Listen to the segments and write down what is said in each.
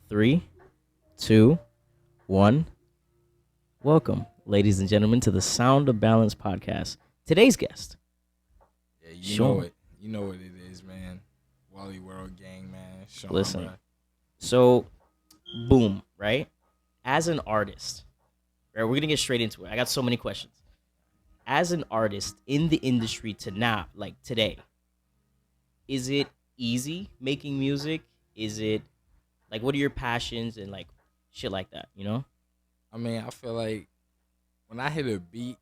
Three, two, one. Welcome, ladies and gentlemen, to the Sound of Balance podcast. Today's guest, Yeah, you know Shaun. it. You know what it is, man. Wally World Gang, man. Shaun, bro. Listen, so boom, right? As an artist, right? We're gonna get straight into it. I got so many questions. As an artist in the industry to now, like today, is it easy making music? Is it like what are your passions and like shit like that? You know? I mean, I feel like when I hit a beat,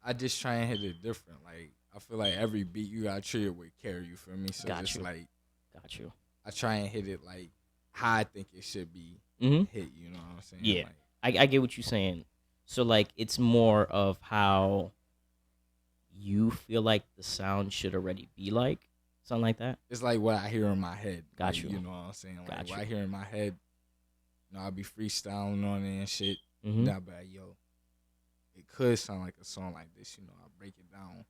I just try and hit it different. Like, I feel like every beat you gotta treat it with care, you feel me? So Got just you, like, got you. I try and hit it like how I think it should be Mm-hmm. hit, you know what I'm saying? Yeah, Like, I get what you're saying. So like it's more of how you feel like the sound should already be like, something like that. it's like what I hear in my head. Got Like, you, you know what I'm saying? Like, got what you. I hear in my head, I'll be freestyling on it and shit. Mm-hmm. Not bad, yo. It could sound like a song like this, I break it down,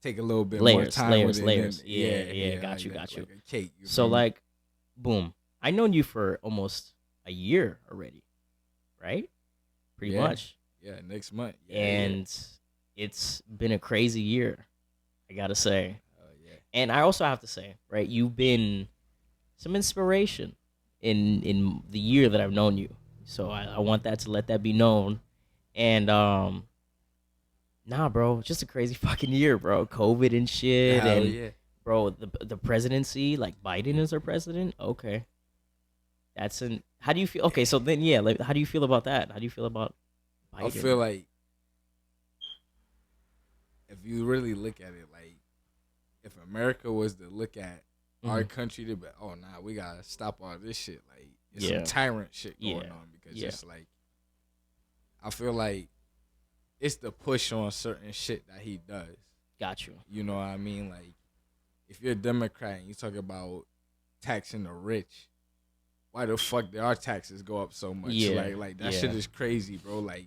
take a little bit more Layers, time with layers, it. layers. Then, Yeah, yeah. yeah, Got like you, that, got you. like a cake. You So feel me? like, boom. I known you for almost a year already, right? Pretty Yeah, much. yeah. Next month, yeah. And it's been a crazy year, I gotta say. Yeah. And I also have to say, right, you've been some inspiration in the year that I've known you. So I want that to let that be known. And nah, bro, it's just a crazy fucking year, bro. COVID and shit, Hell and yeah. bro, the presidency, like Biden is our president. Okay, that's an. How do you feel? Okay, so then yeah, like how do you feel about that? How do you feel about I feel Biden? like if you really look at it, like if America was to look at Mm-hmm. our country, to be, oh nah, we gotta stop all this shit. Like it's some Yeah, tyrant shit yeah, going on because yeah. it's like I feel like it's the push on certain shit that he does. Got you. You know what I mean? Like if you're a Democrat and you talk about taxing the rich, why the fuck did our taxes go up so much? Yeah, Like that yeah. shit is crazy, bro. Like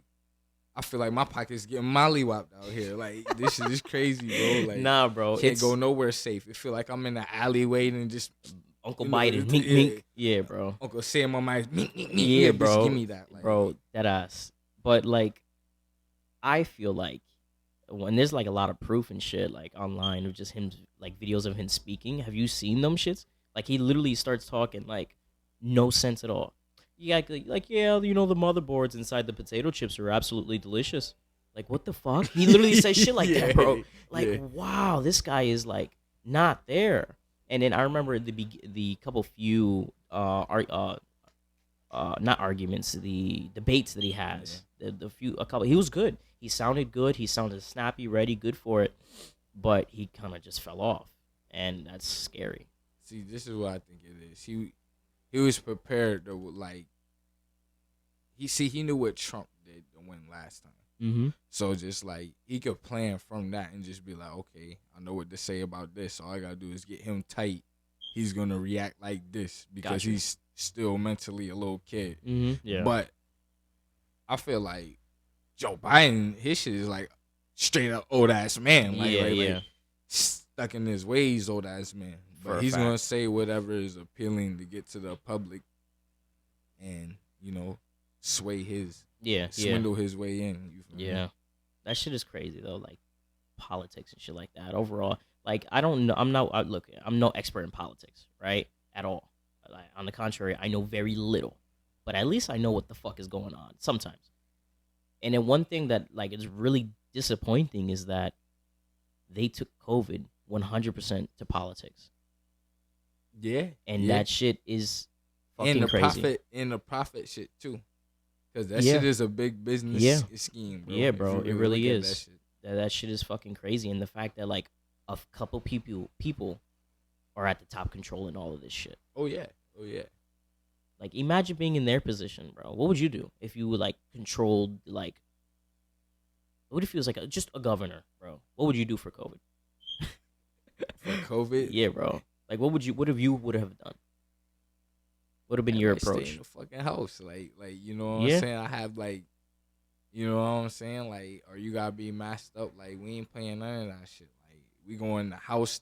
I feel like my pocket's getting mollywopped out here. Like this shit is crazy, bro. Like Nah, bro, can't it's go nowhere safe. It feel like I'm in the alleyway and just Uncle you know Biden. Mink, yeah, mink. Yeah, bro. Uncle Sam on my Yeah, yeah, bitch, give bro, me that. Like bro, that ass. But like, I feel like when there's like a lot of proof and shit like online of just him like videos of him speaking. Have you seen them shits? Like he literally starts talking like no sense at all. Yeah, like yeah, you know the motherboards inside the potato chips are absolutely delicious. Like what the fuck? He literally says shit like that, bro. yeah, Like yeah, wow, this guy is like not there. And then I remember the couple few not arguments, the debates that he yeah. has. The few a couple, he was good. He sounded good. He sounded snappy, ready, good for it. But he kind of just fell off, and that's scary. See, this is what I think it is. He was prepared to like he knew what Trump did to win last time. Mm-hmm. So just like he could plan from that and just be like, okay, I know what to say about this. All I gotta do is get him tight. He's gonna react like this because Gotcha. he's still mentally a little kid. Mm-hmm. Yeah. But I feel like Joe Biden, his shit is like straight up old ass man. Like, Yeah. like, Yeah. like stuck in his ways, old ass man. For But a he's gonna fact. say whatever is appealing to get to the public and, sway his Yeah. Yeah. swindle his way in. You feel me? Yeah. That shit is crazy though. Like politics and shit like that. Overall, like I don't know. I'm not. Look, I'm no expert in politics, right? At all. Like, on the contrary, I know very little. But at least I know what the fuck is going on sometimes. And then one thing that like is really disappointing is that they took COVID 100% to politics, Yeah. and Yeah. that shit is And fucking crazy. the profit shit too. Cause that Yeah, shit is a big business yeah, scheme, bro. yeah, If bro. you It really really look at that is. shit. That shit is fucking crazy, and the fact that like a couple people are at the top controlling all of this shit. Oh yeah. Oh yeah. Like imagine being in their position, bro. What would you do if you were like controlled like? What if he was like just a governor, bro? What would you do for COVID? For COVID, Yeah, bro. Like, what would you? What if you would have done? Would have been I your might stay in approach? the fucking house. Like you know what I'm Yeah, saying? I have like you know what I'm saying? Like, or you gotta be masked up. Like we ain't playing none of that shit. Like we going to house,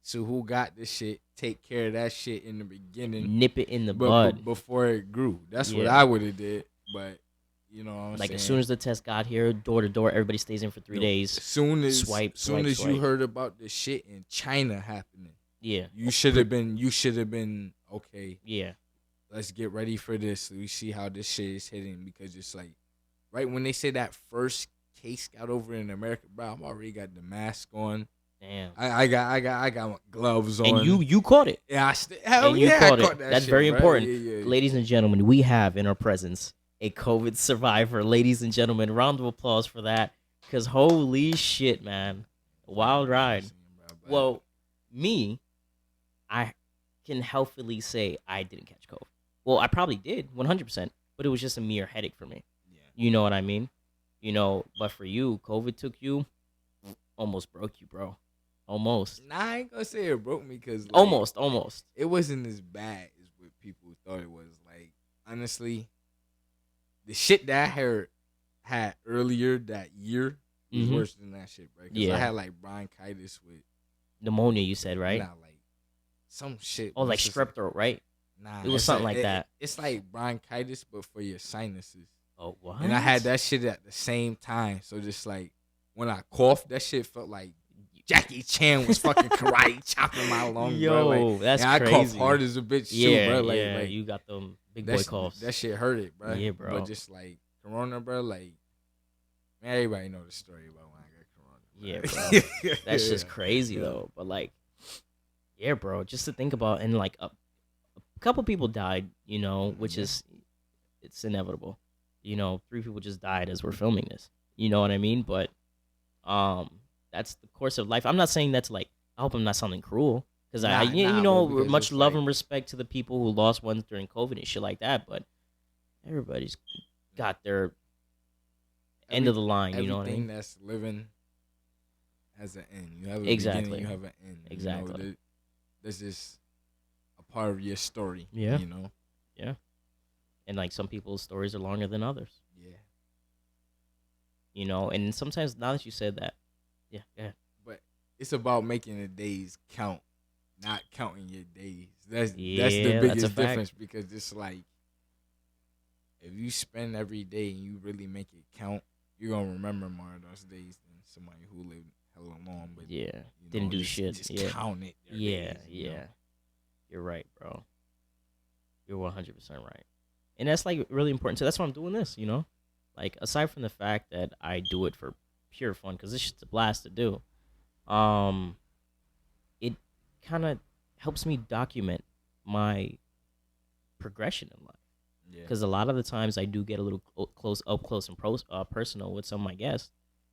to who got this shit, take care of that shit in the beginning, Nip it in the but bud. before it grew. That's what Yeah. I would have did. But you know what I'm Like saying? as soon as the test got here, door to door, everybody stays in for 3 days. Soon as Swipe, soon swipe, as you swipe. heard about this shit in China happening, Yeah. you should have been okay. Yeah. Let's get ready for this. We see how this shit is hitting because it's like right when they say that first case got over in America, bro, I'm already got the mask on. Damn. I got gloves on. And you caught it. Yeah, hell And you yeah, caught I caught it. that That's shit, very bro. important. Yeah. Ladies and gentlemen, we have in our presence a COVID survivor. Ladies and gentlemen, round of applause for that. Because holy shit, man. Wild ride. Well, me, I can healthily say I didn't catch COVID. Well, I probably did, 100%, but it was just a mere headache for me. Yeah. You know what I mean? But for you, COVID took you, almost broke you, bro. Almost. Nah, I ain't gonna say it broke me because Almost. it wasn't as bad as what people thought it was. Like honestly, the shit that I had earlier that year was worse than that shit, bro. Because I had like bronchitis with Pneumonia, you said, right? Nah, like some shit. Oh, like strep throat, right? Nah, it was something like that. It's like bronchitis, but for your sinuses. Oh, what? And I had that shit at the same time. So just like when I coughed, that shit felt like Jackie Chan was fucking karate chopping my lungs, bro. Like, that's and crazy. I coughed hard as a bitch too, bro. Like you got them big boy coughs. That shit hurt it, bro. Yeah, bro. But just like Corona, bro, like man, everybody know the story about when I got Corona. Bro. Yeah, bro. That's just crazy though. But like, yeah, bro. Just to think about, and like a couple people died, which is it's inevitable. 3 people just died as we're filming this. You know what I mean? But that's the course of life. I'm not saying that's like, I hope I'm not sounding cruel, because much love and respect to the people who lost ones during COVID and shit like that. But everybody's got their end of the line. You know what I mean? Everything that's living has an end. You have a Exactly. beginning, you have an end. Exactly. This is a part of your story. Yeah. Yeah. And like some people's stories are longer than others. Yeah. And sometimes now that you said that, yeah. But it's about making the days count, not counting your days. That's the a biggest fact. difference, because it's like if you spend every day and you really make it count, you're gonna remember more of those days than somebody who lived hella long but didn't do shit. Just count it. Yeah. You're right, bro. You're 100% right. And that's like really important. So that's why I'm doing this, Like aside from the fact that I do it for pure fun, because this shit's a blast to do, it kind of helps me document my progression in life. Yeah. Because a lot of the times I do get a little close and personal with some of my guests.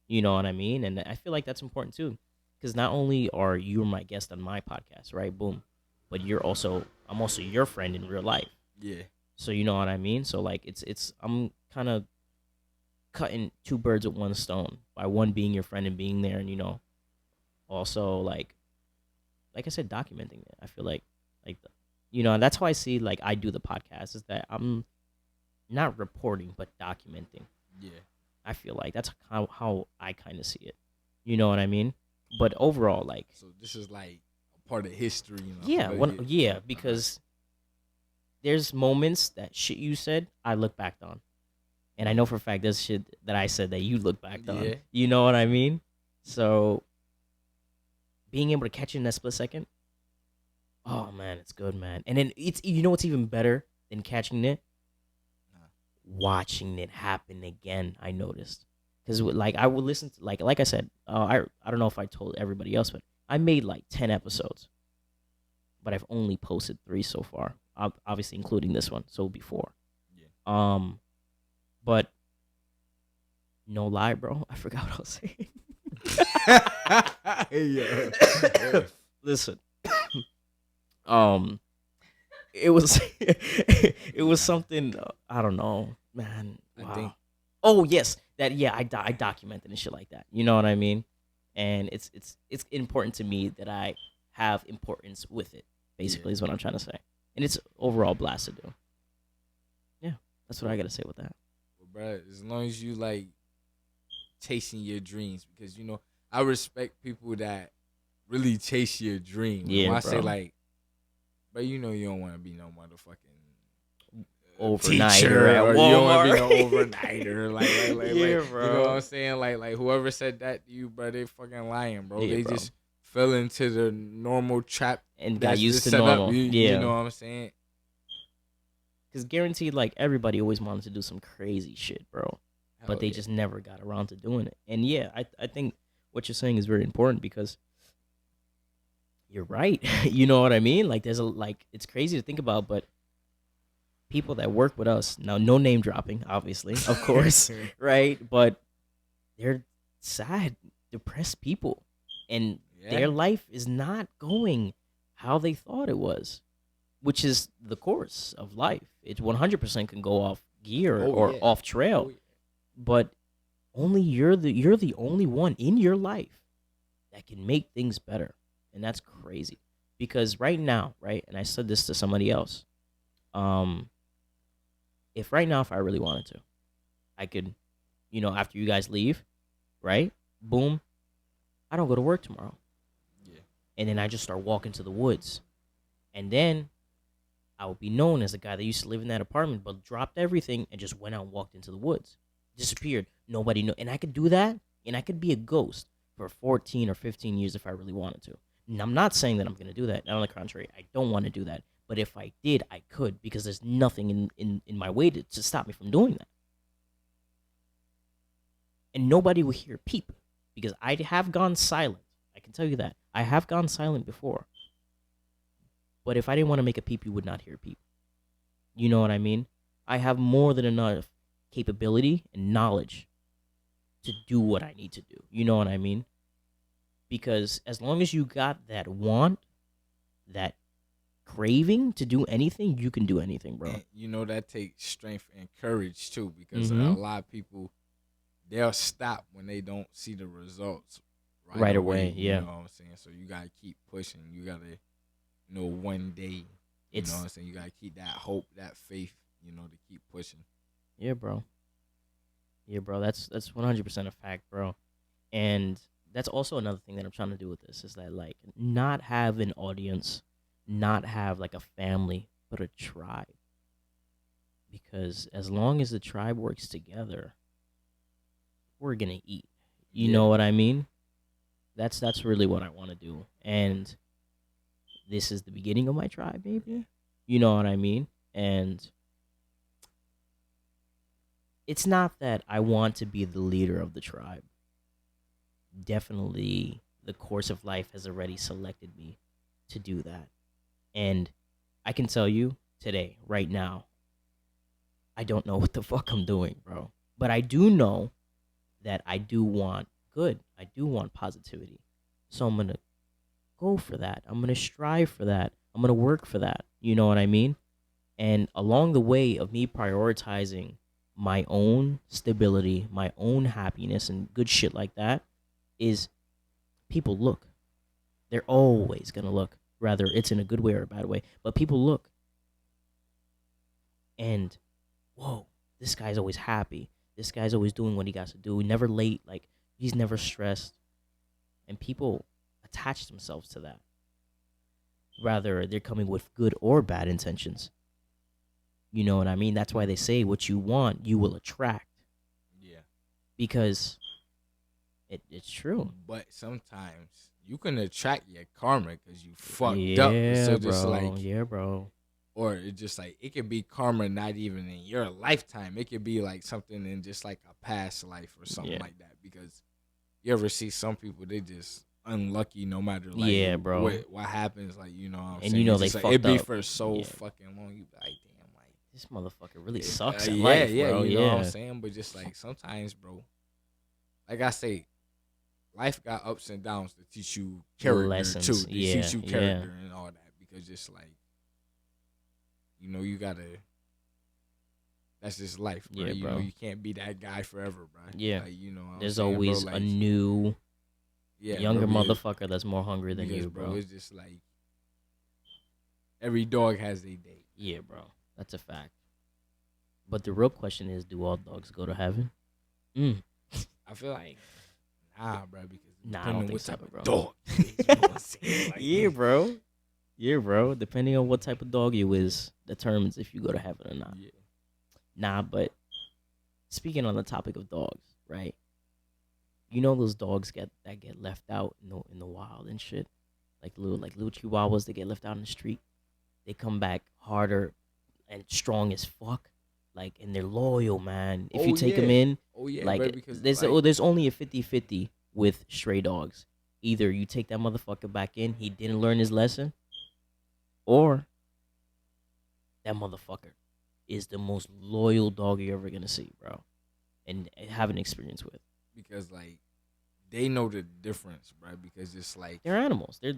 You know what I mean? And I feel like that's important too. Because not only are you my guest on my podcast, right? Boom. But I'm also your friend in real life. Yeah. So you know what I mean? So like I'm kind of cutting 2 birds with 1 stone, by one being your friend and being there, and also like I said, documenting it. I feel like and that's how I see like I do the podcast, is that I'm not reporting but documenting. Yeah. I feel like that's how I kind of see it. You know what I mean? But overall, like, so this is like a part of history. Because there's moments that shit you said I look back on, and I know for a fact there's shit that I said that you look back on. You know what I mean? So being able to catch it in that split second, oh man, it's good, man. And then it's what's even better than catching it, watching it happen again. I noticed, because like I would listen to like I said, I don't know if I told everybody else, but I made like 10 episodes, but I've only posted 3 so far. Obviously including this one, so before. Yeah. But no lie, bro, I forgot what I was saying. Listen, it was something, I don't know, man. Wow. I think. Oh yes, I documented and shit like that. You know what I mean? And it's important to me that I have importance with it. Basically, is what I'm trying to say. And it's overall blast to do. Yeah, that's what I gotta say with that. Well, bro, as long as you like chasing your dreams, because I respect people that really chase your dream. Yeah, When I bro. say like, but you know you don't want to be no motherfucking Overnighter teacher, at or you don't want to be Walmart. no overnighter. Yeah, You know what bro. I'm saying? Like whoever said that to you, bro, they fucking lying, bro. Yeah, They bro. just fell into the normal trap And got that's used just to set up. normal. You know Yeah. what I'm saying? Because guaranteed, like, everybody always wanted to do some crazy shit, bro. But Hell they yeah. just never got around to doing it. And yeah, I think what you're saying is very important because you're right. You know what I mean? Like, it's crazy to think about, but people that work with us, now, no name dropping, obviously, of course, right? But they're sad, depressed people. And Yeah. their life is not going how they thought it was, which is the course of life. It 100% can go off gear Oh or yeah. off trail, Oh, yeah. but only you're the only one in your life that can make things better, and that's crazy. Because right now, right, and I said this to somebody else, um, if right now, if I really wanted to, I could, after you guys leave, right, boom, I don't go to work tomorrow, Yeah. and then I just start walking to the woods, and then I would be known as the guy that used to live in that apartment, but dropped everything and just went out and walked into the woods. Disappeared. Nobody knew. And I could do that, and I could be a ghost for 14 or 15 years if I really wanted to. And I'm not saying that I'm going to do that. On the contrary, I don't want to do that. But if I did, I could because there's nothing in my way to stop me from doing that. And nobody will hear peep because I have gone silent. I can tell you that. I have gone silent before. But if I didn't want to make a peep, you would not hear peep. You know what I mean? I have more than enough capability and knowledge to do what I need to do. You know what I mean? Because as long as you got that want, that craving to do anything, you can do anything, bro. And you know that takes strength and courage too, because a Mhm. lot of people they'll stop when they don't see the results Right away, You yeah. know what I'm saying? So you gotta keep pushing. You gotta, one day. You know what I'm saying? You gotta keep that hope, that faith. To keep pushing. Yeah, bro. Yeah, bro. That's 100% a fact, bro. And that's also another thing that I'm trying to do with this is that like not have an audience, not have like a family, but a tribe. Because as long as the tribe works together, we're gonna eat. You Yeah. know what I mean? That's really what I want to do. And this is the beginning of my tribe, maybe. You know what I mean? And it's not that I want to be the leader of the tribe. Definitely the course of life has already selected me to do that. And I can tell you today, right now, I don't know what the fuck I'm doing, bro. But I do know that I do want good. I do want positivity. So I'm going to go for that. I'm going to strive for that. I'm going to work for that. You know what I mean? And along the way of me prioritizing my own stability, my own happiness, and good shit like that, is people look. They're always going to look. Rather, it's in a good way or a bad way. But people look. And, whoa, this guy's always happy. This guy's always doing what he got to do. Never late. Like, he's never stressed. And people attach themselves to that. Rather, they're coming with good or bad intentions. You know what I mean? That's why they say what you want, you will attract. Yeah. Because it's true. But sometimes you can attract your karma because you fucked up. Yeah, So bro. just like, Yeah, bro. or it's just like it could be karma not even in your lifetime. It could be like something in just like a past life or something like that. Because you ever see some people, they just unlucky no matter like Yeah, bro. what happens. Like, what I'm And saying? you know It's they just, like, fucked it be up. for so Yeah. fucking long. You be like, damn, like This motherfucker really sucks at yeah, life, yeah, bro. you know what I'm Yeah. saying? But just like sometimes, bro, like I say, life got ups and downs to teach you character Lessons. too. To Yeah, teach you yeah. character and all that. Because just like, you gotta. That's just life, bro. Yeah, bro. You can't be that guy forever, bro. Yeah. Like, what I'm There's saying, always bro? a Like, new, younger bro, motherfucker that's more hungry than because, you, bro. It's just like every dog has their day. Yeah, bro. That's a fact. But the real question is, do all dogs go to heaven? I feel like nah, bro, because Nah, I don't Depending on think what so, type bro. of dog you is, you know what I'm saying? Like, Yeah, bro. Yeah, bro. Depending on what type of dog you is, determines if you go to heaven or not. yeah. Nah, but speaking on the topic of dogs, right? You know those dogs get left out in the wild and shit, like little chihuahuas that get left out in the street. They come back harder and strong as fuck, like, and they're loyal, man. If you Oh take them yeah. in, Oh yeah, bro. like, Because like, there's only a 50-50 with stray dogs. Either you take that motherfucker back in, he didn't learn his lesson, or that motherfucker is the most loyal dog you're ever gonna see, bro, and have an experience with. because like they know the difference, bro. Because it's like, They're animals. They're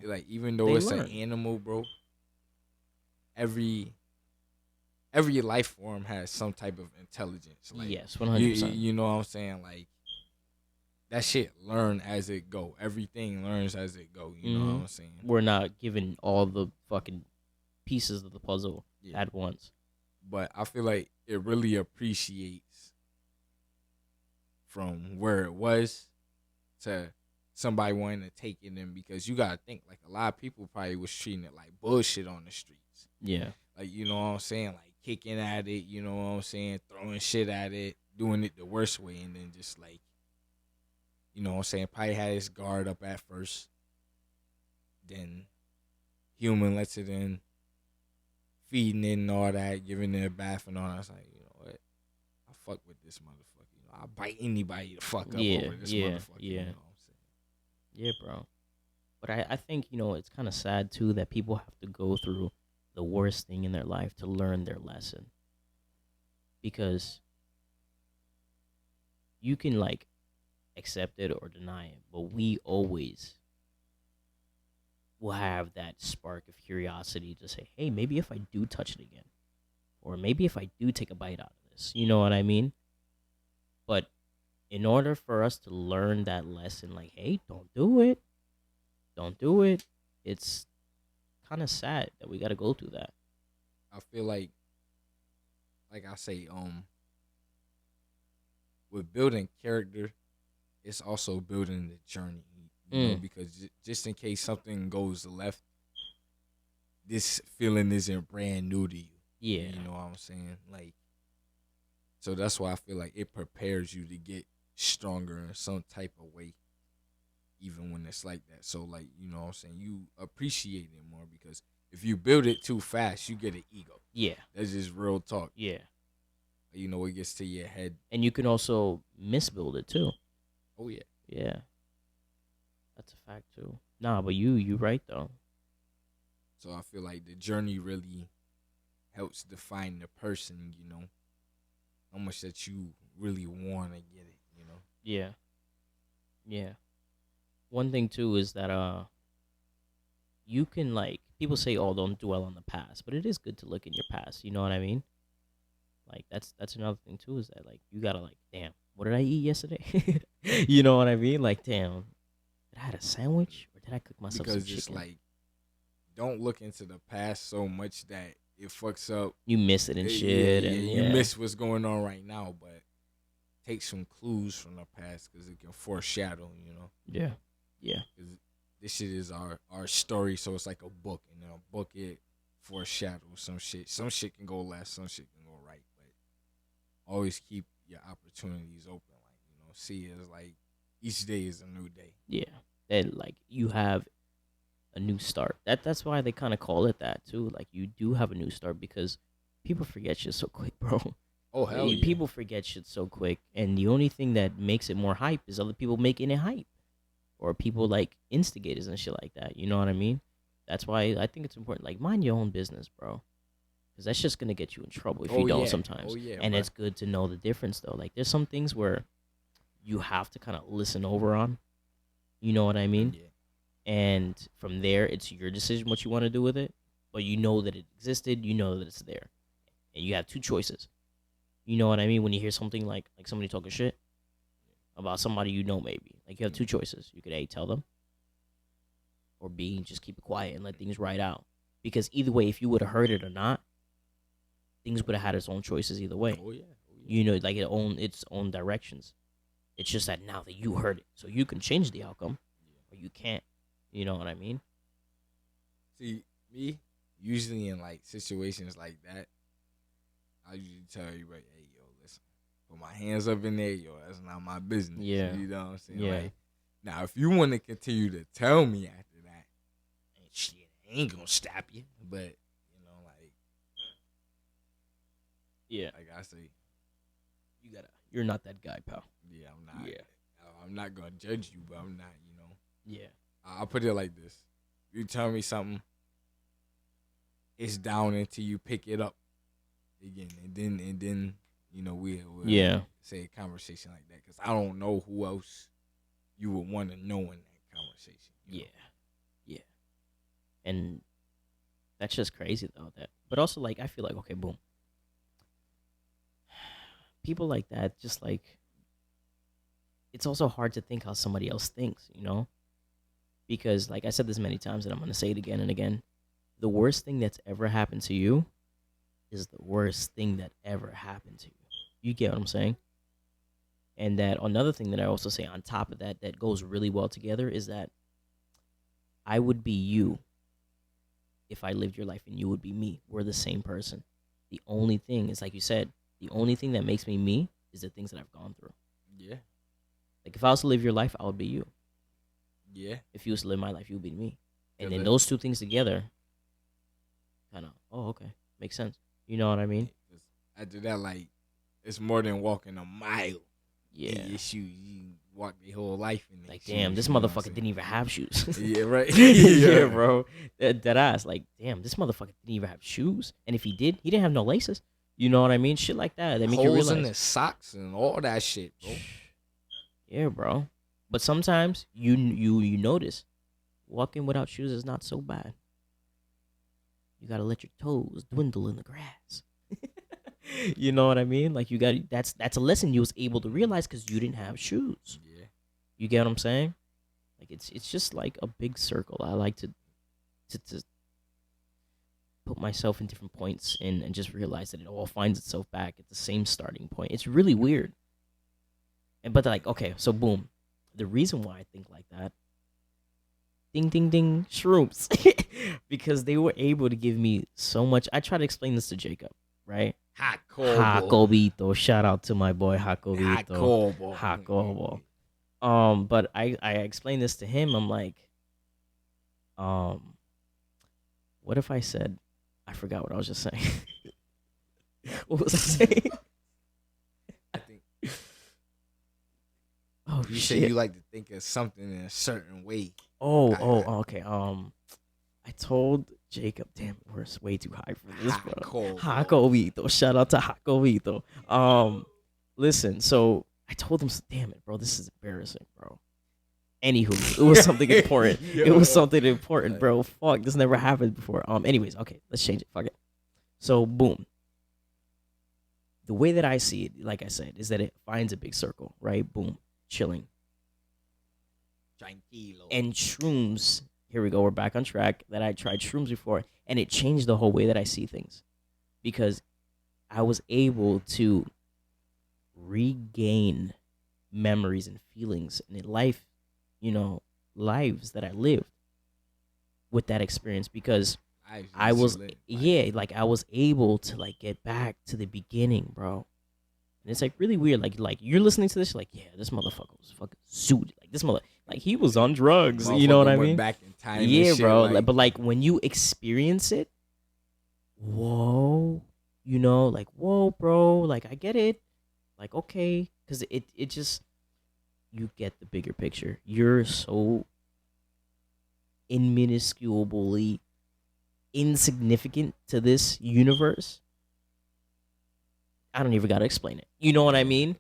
like even though they it's an learn. animal, bro, every every life form has some type of intelligence. Like Yes, 100%. you know what I'm saying? Like that shit learn as it go. Everything learns as it go. You know what I'm saying? We're not given all the fucking pieces of the puzzle Yeah. at once. But I feel like it really appreciates from where it was to somebody wanting to take it in, because you gotta think like a lot of people probably was treating it like bullshit on the streets. Yeah. Like, you know what I'm saying? Like kicking at it, you know what I'm saying? Throwing shit at it, doing it the worst way, and then just like, you know what I'm saying? Probably had his guard up at first. Then human lets it in, feeding it and all that, giving it a bath and all that. I was like, you know what? I fuck with this motherfucker. You know, I'll bite anybody to fuck up over this motherfucker. You know what I'm saying? Yeah, bro. But I think, it's kind of sad, too, that people have to go through the worst thing in their life to learn their lesson. Because you can, like, accept it or deny it, but we always will have that spark of curiosity to say, hey, maybe if I do touch it again, or maybe if I do take a bite out of this, you know what I mean? But in order for us to learn that lesson, like, hey, don't do it, it's kind of sad that we got to go through that. I feel like I say, with building character, it's also building the journey, you know, because just in case something goes left, this feeling isn't brand new to you. Yeah. You know what I'm saying? Like, so that's why I feel like it prepares you to get stronger in some type of way, even when it's like that. So, like, you know what I'm saying? You appreciate it more, because if you build it too fast, you get an ego. Yeah. That's just real talk. Yeah. You know, it gets to your head. And you can also misbuild it, too. Oh, yeah. Yeah. That's a fact, too. Nah, but you right, though. So I feel like the journey really helps define the person, you know, how much that you really want to get it, you know. Yeah. Yeah. One thing, too, is that you can, like, people say, oh, don't dwell on the past, but it is good to look in your past, you know what I mean? Like, that's another thing, too, is that, like, you gotta, like, damn, what did I eat yesterday? You know what I mean? Like, damn, did I have a sandwich, or did I cook myself some chicken? Because it's like, don't look into the past so much that it fucks up. You miss it and shit. Yeah, and you miss what's going on right now, but take some clues from the past, because it can foreshadow, you know. Yeah. Yeah. Because this shit is our story, so it's like a book, and then a book, it foreshadows some shit. Some shit can go left, some shit can go right, but always keep your opportunities open. Like, you know, see it as like each day is a new day. Yeah. And, like, you have a new start. That's why they kind of call it that, too. Like, you do have a new start, because people forget shit so quick, bro. Oh, hell yeah. People forget shit so quick, and the only thing that makes it more hype is other people making it hype, or people like instigators and shit like that. You know what I mean? That's why I think it's important. Like, mind your own business, bro, because that's just gonna get you in trouble if you don't sometimes. Oh, yeah, and bro. it's good to know the difference, though. Like, there's some things where you have to kind of listen over on. You know what I mean? Yeah. And from there, it's your decision what you want to do with it. But you know that it existed. You know that it's there, and you have two choices. You know what I mean? When you hear something like somebody talking shit about somebody, you know, maybe like you have two choices. You could A, tell them, or B, just keep it quiet and let things ride out. Because either way, if you would have heard it or not, things would have had its own choices either way. Oh yeah. You know, like its own directions. It's just that now that you heard it, so you can change the outcome, or you can't. You know what I mean? See, me, usually in like situations like that, I usually tell everybody, hey, yo, listen, put my hands up in there, yo, that's not my business. Yeah. You know what I'm saying? Yeah. Like, now, if you want to continue to tell me after that, and shit, I ain't gonna stop you. But, you know, Yeah. like I say, You're not that guy, pal. yeah, I'm not. Yeah. I'm not gonna judge you, but I'm not, you know. Yeah. I'll put it like this. You tell me something, it's down until you pick it up again. And then you know, we'll say a conversation like that. Because I don't know who else you would want to know in that conversation. Yeah. Yeah. And that's just crazy, though. But also, like, I feel like, okay, boom. People like that, just like, it's also hard to think how somebody else thinks, you know? Because, like I said this many times, and I'm going to say it again and again, the worst thing that's ever happened to you is the worst thing that ever happened to you. You get what I'm saying? And that another thing that I also say on top of that that goes really well together is that I would be you if I lived your life and you would be me. We're the same person. The only thing is, like you said, the only thing that makes me me is the things that I've gone through. Yeah. Like, if I was to live your life, I would be you. Yeah. If you was to live my life, you would be me. And Yeah, then those two things together, kind of, oh, okay, makes sense. You know what I mean? After that, like, it's more than walking a mile. Yeah. In your shoes. You walk your whole life in like, shoes, damn, this motherfucker didn't even have shoes. Yeah, right. Yeah, bro. That ass, like, damn, this motherfucker didn't even have shoes. And if he did, he didn't have no laces. You know what I mean? Shit like that. That make you Holes realize. in his socks and all that shit, bro. Yeah, bro. But sometimes you notice walking without shoes is not so bad. You gotta let your toes dwindle in the grass. You know what I mean? Like, you got that's a lesson you was able to realize because you didn't have shoes. Yeah. You get what I'm saying? Like, it's just like a big circle. I like to put myself in different points and just realize that it all finds itself back at the same starting point. It's really weird. But like, okay, so boom. The reason why I think like that, ding, ding, ding, shrooms. Because they were able to give me so much. I try to explain this to Jacob, right? Jacobito. Shout out to my boy Jacobito. Jacobo. But I explained this to him. I'm like, what if I said, I forgot what I was just saying. What was I saying? I think. Oh, you shit. say you like to think of something in a certain way. Okay. I told Jacob, damn, we're way too high for this, bro. Jacobito. Shout out to Jacobito. Listen, so I told him, damn it, bro, this is embarrassing, bro. Anywho, it was something important. It was something important, bro. Fuck, this never happened before. Anyways, okay, let's change it. Fuck it. So, boom. The way that I see it, like I said, is that it finds a big circle, right? Boom, chilling. Tranquilo. And shrooms, here we go, we're back on track, that I tried shrooms before, and it changed the whole way that I see things. Because I was able to regain memories and feelings and life, lives that I lived with that experience, because I was able to like get back to the beginning, bro. And it's like really weird. Like you're listening to this, you're like, yeah, this motherfucker was fucking suited. Like this like he was on drugs. You know what I mean? Back in time. Yeah, bro. Like, but like when you experience it, whoa, like whoa, bro. Like I get it. Like okay, because it just, you get the bigger picture. You're so minusculely insignificant to this universe. I don't even gotta explain it. You know what I mean?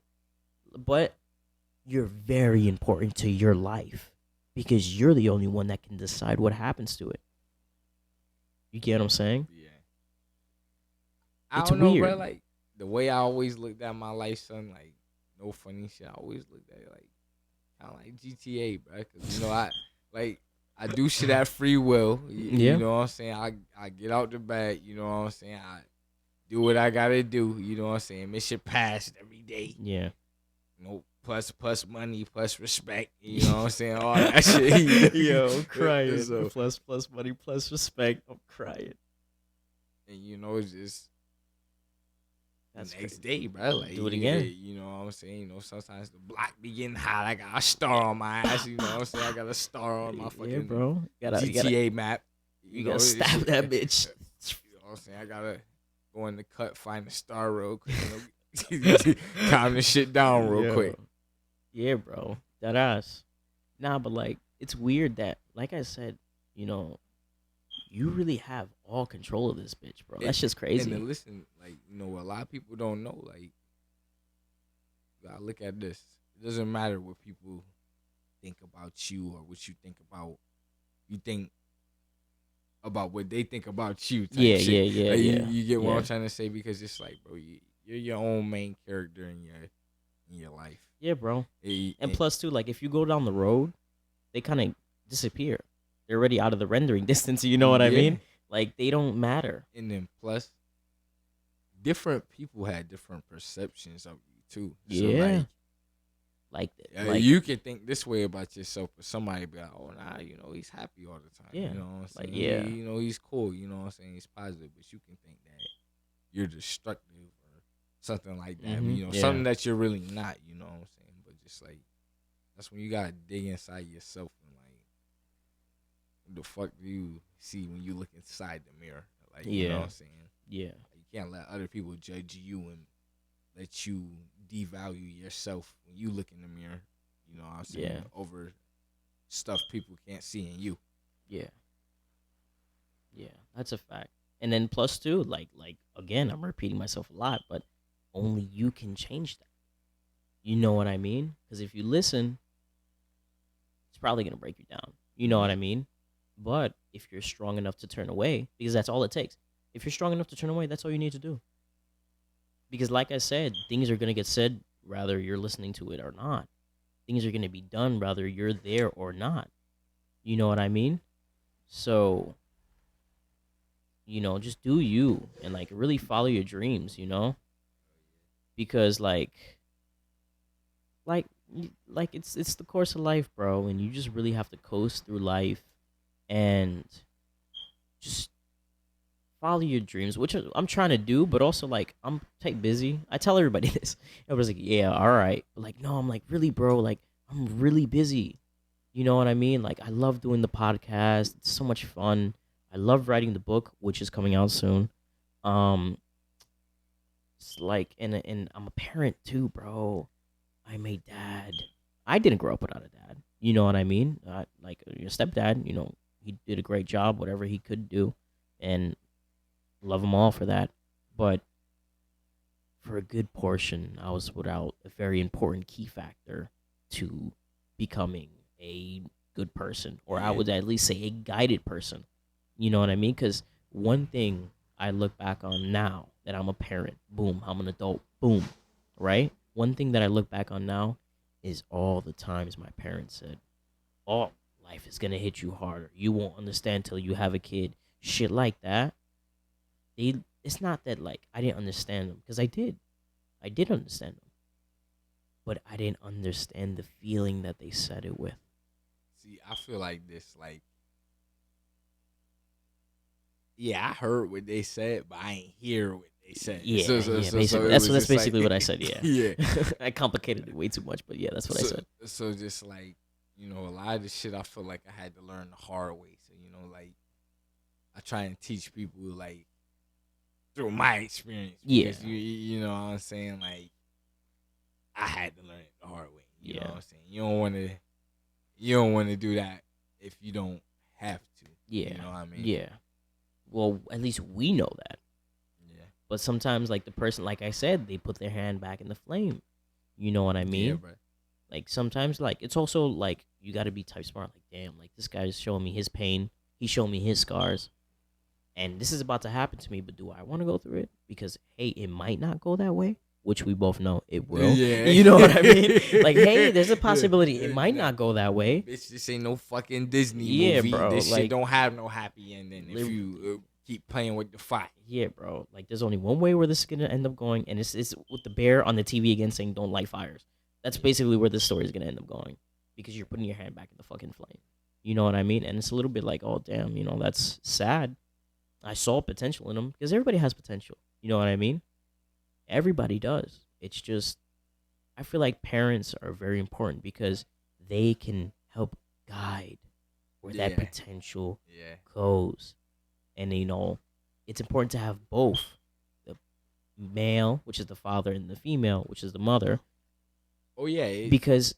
But you're very important to your life because you're the only one that can decide what happens to it. You get what I'm saying? Yeah. I don't know, bro. Like the way I always looked at my life, son. Like no funny shit. I always looked at it like kind of like GTA, bro. Cause I do shit at free will. You know what I'm saying? I get out the bed. You know what I'm saying? I do what I gotta do. You know what I'm saying? Mission passed every day. Yeah. Nope. plus money, plus respect. You know what I'm saying? All that shit. Yo, I'm crying. So, plus money, plus respect. I'm crying. and it's just That's the next crazy. day, bro. Like Do it again. You know what I'm saying? Sometimes the block be getting hot. I got a star on my ass. You know what I'm saying? I got a star on my fucking bro. GTA map. You gotta stab that bitch. You know what I'm saying? I gotta go in the cut, find the star real quick. Calm the shit down real quick. Yeah, bro. That ass. Nah, but like it's weird that, like I said, you really have all control of this bitch, bro. That's just crazy. And then listen, like, a lot of people don't know, like, you gotta look at this. It doesn't matter what people think about you or what you think about. You think about what they think about you. Yeah. You get what I'm trying to say? Because it's like, bro, you're your own main character in your life. Yeah, bro. And plus, too, like, if you go down the road, they kind of disappear. They're already out of the rendering distance. You know what I mean? Like, they don't matter. And then plus, different people had different perceptions of you too. So like you can think this way about yourself, but somebody be like, "Oh, nah, he's happy all the time." Yeah. You know what I'm saying? He's cool. You know what I'm saying? He's positive, but you can think that you're destructive or something like that. Mm-hmm. I mean, something that you're really not. You know what I'm saying? But just like that's when you gotta dig inside yourself and like, what the fuck do you see when you look inside the mirror? Like, you know what I'm saying? Yeah. You can't let other people judge you and let you devalue yourself when you look in the mirror. You know what I'm saying? Yeah. Over stuff people can't see in you. Yeah. Yeah, that's a fact. And then plus two, like again, I'm repeating myself a lot, but only you can change that. You know what I mean? Because if you listen, it's probably gonna break you down. You know what I mean? But if you're strong enough to turn away, because that's all it takes. If you're strong enough to turn away, that's all you need to do. Because like I said, things are going to get said whether you're listening to it or not. Things are going to be done whether you're there or not. You know what I mean? So, just do you and like really follow your dreams, Because like it's the course of life, bro, and you just really have to coast through life and just follow your dreams, which I'm trying to do, but also like I'm type busy. I tell everybody this. Everybody's like, "Yeah, all right," but like, no, I'm like, really, bro, like I'm really busy. You know what I mean? Like I love doing the podcast. It's so much fun. I love writing the book, which is coming out soon. It's like, and I'm a parent too, bro. I'm a dad. I didn't grow up without a dad. You know what I mean? Like your stepdad. He did a great job, whatever he could do, and love them all for that. But for a good portion, I was without a very important key factor to becoming a good person, or I would at least say a guided person. You know what I mean? Because one thing I look back on now that I'm a parent, boom, I'm an adult, boom, right? One thing that I look back on now is all the times my parents said, "Oh, life is gonna hit you harder. You won't understand till you have a kid." Shit like that. It's not that like I didn't understand them, because I did understand them, but I didn't understand the feeling that they said it with. See, I feel like this, like, yeah, I heard what they said, but I ain't hear what they said. Yeah, basically. That's basically what I said. Yeah, yeah. I complicated it way too much, but yeah, that's what I said. So just like, a lot of the shit I feel like I had to learn the hard way. So like, I try and teach people like through my experience. Because you know what I'm saying? Like, I had to learn it the hard way. You know what I'm saying? You don't want to do that if you don't have to. Yeah. You know what I mean? Yeah. Well, at least we know that. Yeah. But sometimes, like, the person, like I said, they put their hand back in the flame. You know what I mean? Yeah, bro. Like, sometimes, like, it's also, like, you got to be type smart. Like, damn, like, this guy's showing me his pain. He's showing me his scars. And this is about to happen to me, but do I want to go through it? Because, hey, it might not go that way, which we both know it will. Yeah. You know what I mean? Like, hey, there's a possibility it might not go that way. Bitch, this ain't no fucking Disney movie. Bro. This like, shit don't have no happy ending if you keep playing with the fire. Yeah, bro. Like, there's only one way where this is going to end up going, and it's with the bear on the TV again saying don't light fires. That's basically where this story is gonna end up going, because you're putting your hand back in the fucking flame. You know what I mean? And it's a little bit like, oh damn, that's sad. I saw potential in him, because everybody has potential. You know what I mean? Everybody does. It's just, I feel like parents are very important because they can help guide where that potential goes. And it's important to have both the male, which is the father, and the female, which is the mother. Oh yeah, because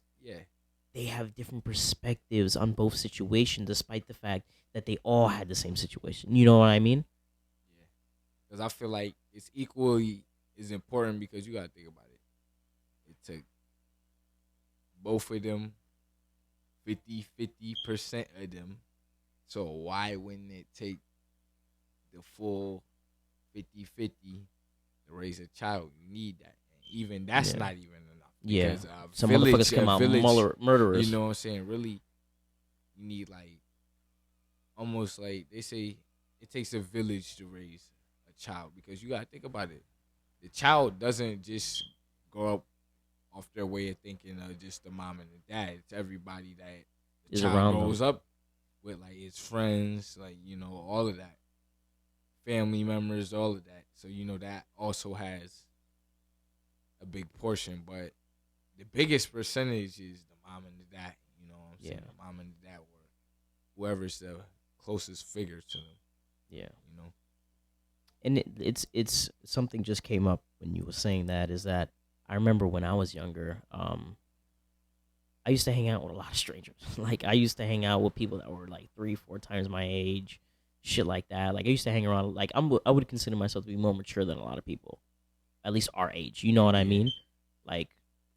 they have different perspectives on both situations, despite the fact that they all had the same situation. You know what I mean? Yeah, because I feel like it's equally as important, because you gotta think about it. It took both of them 50% of them. So why wouldn't it take the full 50-50 to raise a child? You need that. And even that's not even enough. Yeah. Some motherfuckers come out murderers. You know what I'm saying? Really, you need almost like they say, it takes a village to raise a child, because you gotta think about it. The child doesn't just grow up off their way of thinking of just the mom and the dad. It's everybody that the child grows up with, like his friends, all of that, family members, all of that. So that also has a big portion, but the biggest percentage is the mom and the dad. You know what I'm saying? The mom and the dad, or whoever's the closest figure to them. Yeah. And it's something just came up when you were saying that, is that I remember when I was younger, I used to hang out with a lot of strangers. Like, I used to hang out with people that were like 3-4 times my age, shit like that. Like, I used to hang around, like, I would consider myself to be more mature than a lot of people, at least our age. You know what I mean? Like,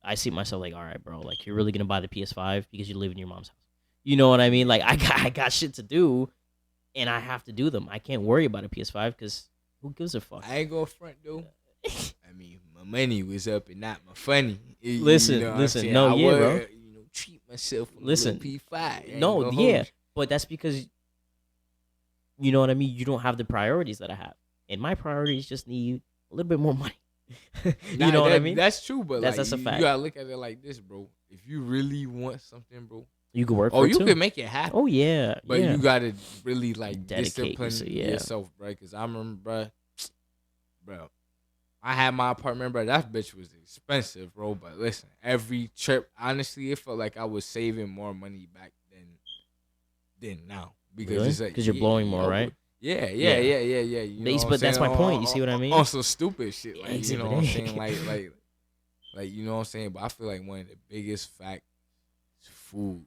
I see myself like, all right, bro, like, you're really gonna buy the PS5 because you live in your mom's house. You know what I mean? Like, I got shit to do, and I have to do them. I can't worry about a PS5 because who gives a fuck? I ain't gonna front though. I mean, my money was up and not my funny. Listen, no, yeah, bro. Treat myself on a P5. No, yeah, but that's because, you know what I mean? You don't have the priorities that I have, and my priorities just need a little bit more money. You know what I mean? That's true, but that's a fact. You gotta look at it like this, bro. If you really want something, bro, you can work for it too. You can make it happen. Oh yeah, but you gotta really dedicate discipline yourself, bro. Because I remember, bro, I had my apartment, bro. That bitch was expensive, bro. But listen, every trip, honestly, it felt like I was saving more money back than now, because you're blowing more, right? Yeah. You know but that's my point. You see what I mean? On some stupid shit, like, you know what I'm saying, like you know what I'm saying. But I feel like one of the biggest facts is food.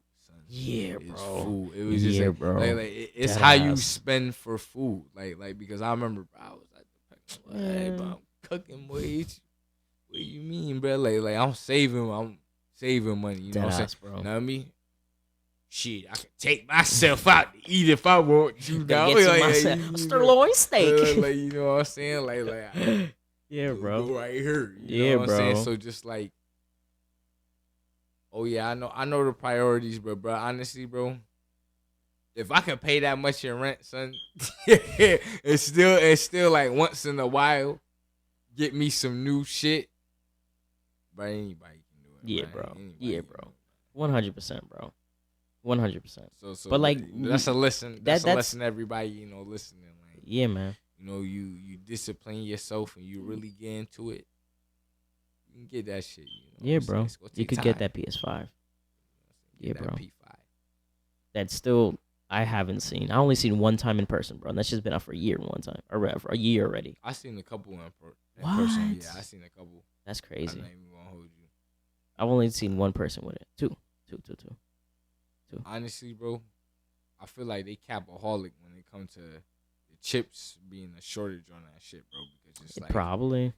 Yeah, bro. Food. It was just bro. Like it's how you spend for food. Like because I remember, bro, I was like, hey, bro, I'm cooking, boy. What you mean, bro? Like I'm saving money. You know what I'm saying? Bro. You know what I mean? Shit, I can take myself out to eat if I want to. Now, sirloin steak. Like, you know what I'm saying? Like yeah, bro. Go right here. You know what I'm saying? So just like, oh yeah, I know the priorities, but bro, honestly, bro, if I can pay that much in rent, son, it's still like once in a while, get me some new shit. But anybody can do it. Yeah, man. Bro. Yeah, bro. 100%, bro. 100%. So but like that's a lesson. That's a lesson everybody, listening. Like, yeah, man. You discipline yourself and you really get into it. You can get that shit. Yeah, bro. You could get that PS5. Yeah, bro. P5. That's still I haven't seen. I only seen one time in person, bro. And that's just been out for a year one time, or for a year already. I seen a couple in person. Yeah, I seen a couple. That's crazy. I'm not even gonna hold you. I've only seen one person with it. Two. Honestly, bro, I feel like they capaholic when it comes to the chips being a shortage on that shit, bro. Because it's like probably.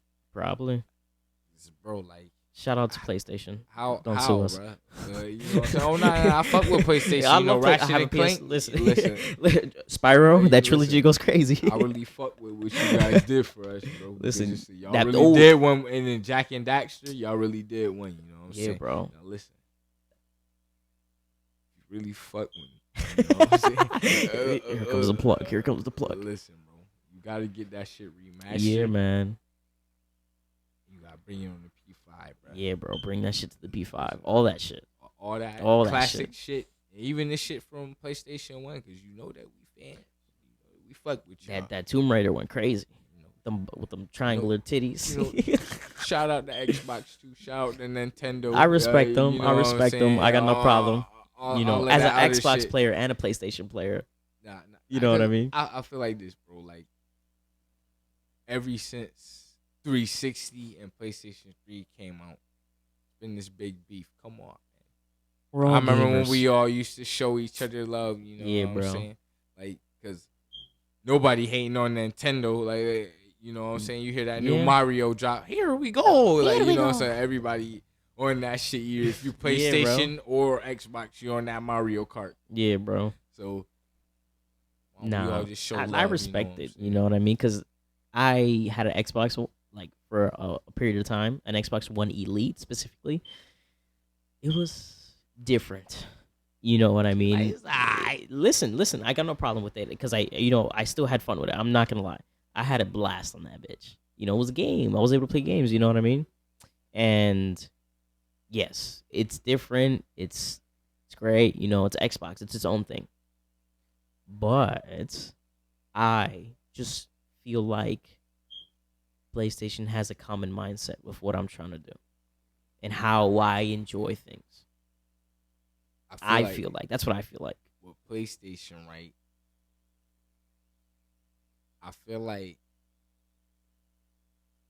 Bro, like shout out to PlayStation. Don't sue us. Bro? You know what I'm saying? Oh, nah, I fuck with PlayStation. Yeah, I love Ratchet and Clank. Listen. Spyro, that trilogy goes crazy. I really fuck with what you guys did for us, bro. Listen, y'all really did one, and then Jack and Daxter, y'all really did one. You know what I'm saying? Yeah, bro. Now listen, you really fuck with me. You know what I'm saying? Here comes the plug. Here comes the plug. Listen, bro, you gotta get that shit remastered. Yeah, man. You gotta bring it on the P5, bro. Yeah, bro, bring that shit to the P5. All that shit. All that classic that shit. Even this shit from PlayStation 1, because you know that we fans. We fuck with you. That Tomb Raider went crazy. With them triangular titties. Shout out to Xbox too. Shout out to Nintendo. I respect them. I respect them. I got no problem. As an Xbox player and a PlayStation player. Nah, you know what I mean? I feel like this, bro. Like, ever since 360 and PlayStation 3 came out, it's been this big beef. Come on, man. I remember when we all used to show each other love. You know what I'm saying? Like, because nobody hating on Nintendo. Like, you know what I'm saying? You hear that new Mario drop. Here we go. Like, you know what I'm saying? Everybody on that shit. If you PlayStation or Xbox, you're on that Mario Kart. Yeah, bro. So, we all just show love, I respect it. You know what I mean? Because I had an Xbox like for a period of time, an Xbox One Elite specifically. It was different. You know what I mean? Listen, I got no problem with it because I still had fun with it. I'm not gonna lie. I had a blast on that bitch. It was a game. I was able to play games, you know what I mean? And yes, it's different. It's great. It's Xbox. It's its own thing. But I just feel like PlayStation has a common mindset with what I'm trying to do and how I enjoy things. I feel like that's what I feel like. With PlayStation, right? I feel like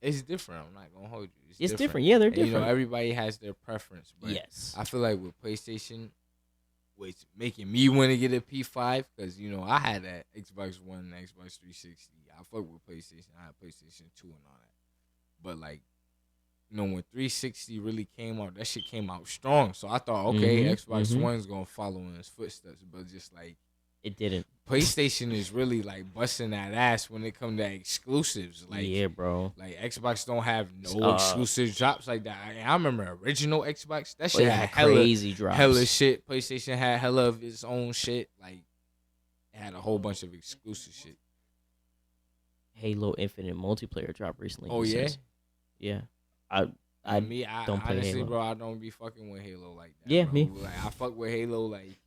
it's different. I'm not gonna hold you. It's different. Yeah, they're different. Everybody has their preference. But yes. I feel like with PlayStation, what's making me want to get a P5 because I had that Xbox One, and Xbox 360. I fuck with PlayStation. I had PlayStation 2 and all that. But like, when 360 really came out, that shit came out strong. So I thought, okay, Xbox One's gonna follow in his footsteps, but just like it didn't. PlayStation is really like busting that ass when it comes to exclusives. Like, yeah, bro. Like Xbox don't have no exclusive drops like that. I remember original Xbox. That shit had crazy drops. Hella shit. PlayStation had hella of its own shit. Like, it had a whole bunch of exclusive shit. Halo Infinite multiplayer dropped recently. Oh yeah, yeah. I don't play honestly, Halo. Bro. I don't be fucking with Halo like that. Yeah, bro. me. Like, I fuck with Halo like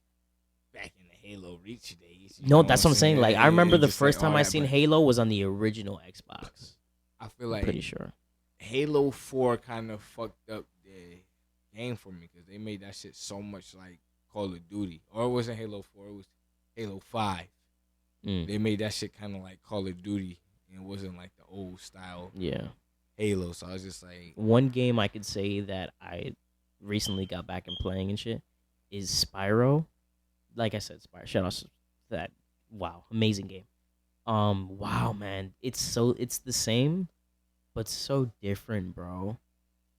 back in the Halo Reach days. No, that's what I'm saying. Like, I remember the first time I seen Halo was on the original Xbox. I feel like I'm pretty sure Halo 4 kind of fucked up the game for me because they made that shit so much like Call of Duty. Or it wasn't Halo 4, it was Halo 5. They made that shit kind of like Call of Duty and it wasn't like the old style Halo. So I was just like... One game I could say that I recently got back and playing and shit is Spyro. Like I said, Spyro. Shout out to that. Wow, amazing game. Wow, man. It's the same, but so different, bro.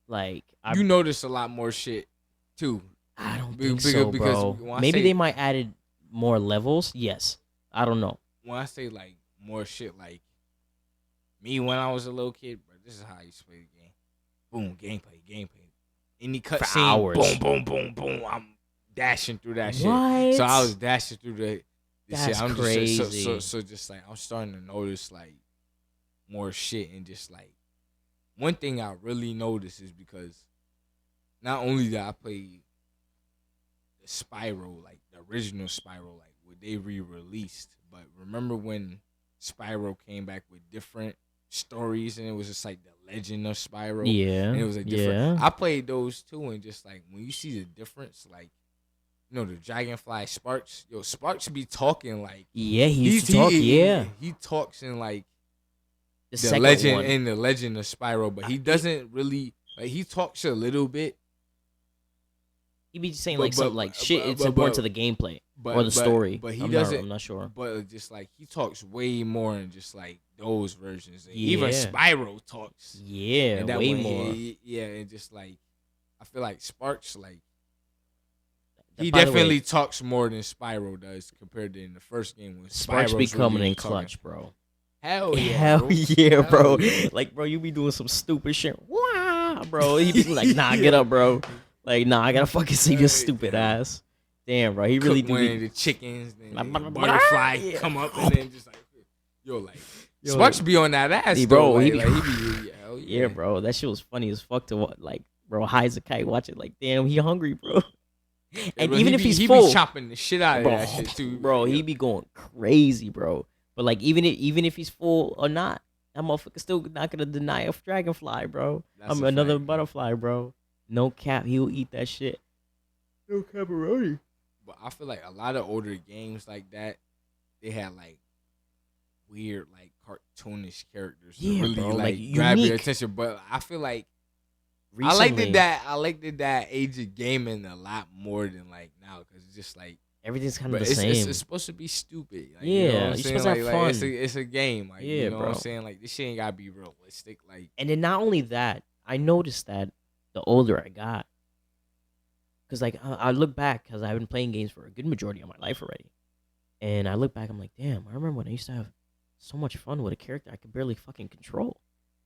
Like, you notice a lot more shit too. I don't think so, bro. Maybe they might added more levels. Yes, I don't know. When I say like more shit, like me when I was a little kid, bro, this is how I used to play the game. Boom, gameplay. Any cutscene, boom, boom, boom, boom. I'm dashing through that shit. What? So I was dashing through the That's shit. I'm crazy. So just like I'm starting to notice like more shit and just like one thing I really noticed is because not only did I play the Spyro, like the original Spyro, like what they re-released, but remember when Spyro came back with different stories and it was just like the legend of Spyro. Yeah. And it was a different. I played those too, and just like when you see the difference, like the Dragonfly Sparks, Sparks be talking like he used to talk. He talks in like the legend one. In the Legend of Spyro, but he doesn't really like. He talks a little bit. He be saying like something like shit. It's important to the gameplay or the story. But he doesn't. I'm not sure. But just like he talks way more in just like those versions. Even Spyro talks. Yeah, and way more. And just like I feel like Sparks like. He definitely talks more than Spyro does compared to in the first game when Sparks be coming really in clutch, bro. Hell yeah, Hell yeah, bro. Like, bro, you be doing some stupid shit. Wow, bro. He be like, nah, get up, bro. Like, nah, I gotta fucking see your stupid ass. Damn, bro. He really do. One of the chickens, then the butterfly come up, and then just like, Sparks be on that ass, bro. He be, hell yeah, bro. That shit was funny as fuck to what, like, bro, high as a kite, watch it, like, damn, he hungry, bro. Yeah, And bro, even if he's he be full, chopping the shit out of bro, that shit too, bro, he like, be going crazy, bro. But like, even if he's full or not, that motherfucker still not gonna deny a dragonfly, bro. that's I'm a another fact, bro. butterfly, bro. No cap, he'll eat that shit. No pepperoni. But I feel like a lot of older games like that, they had like weird, like cartoonish characters to Yeah, really bro, like like grab your unique. attention. But I feel like Recently, I liked that age of gaming a lot more than like now because it's just like, everything's kind of but the same. it's supposed to be stupid. Like, you know what Yeah, I'm you're saying? supposed to have Like fun. it's a game. Like, Yeah, you know what bro. I'm saying? Like, this shit ain't gotta be realistic. Like, And then not only that, I noticed that the older I got, because like I look back because I've been playing games for a good majority of my life already, and I look back, I'm like, damn, I remember when I used to have so much fun with a character I could barely fucking control,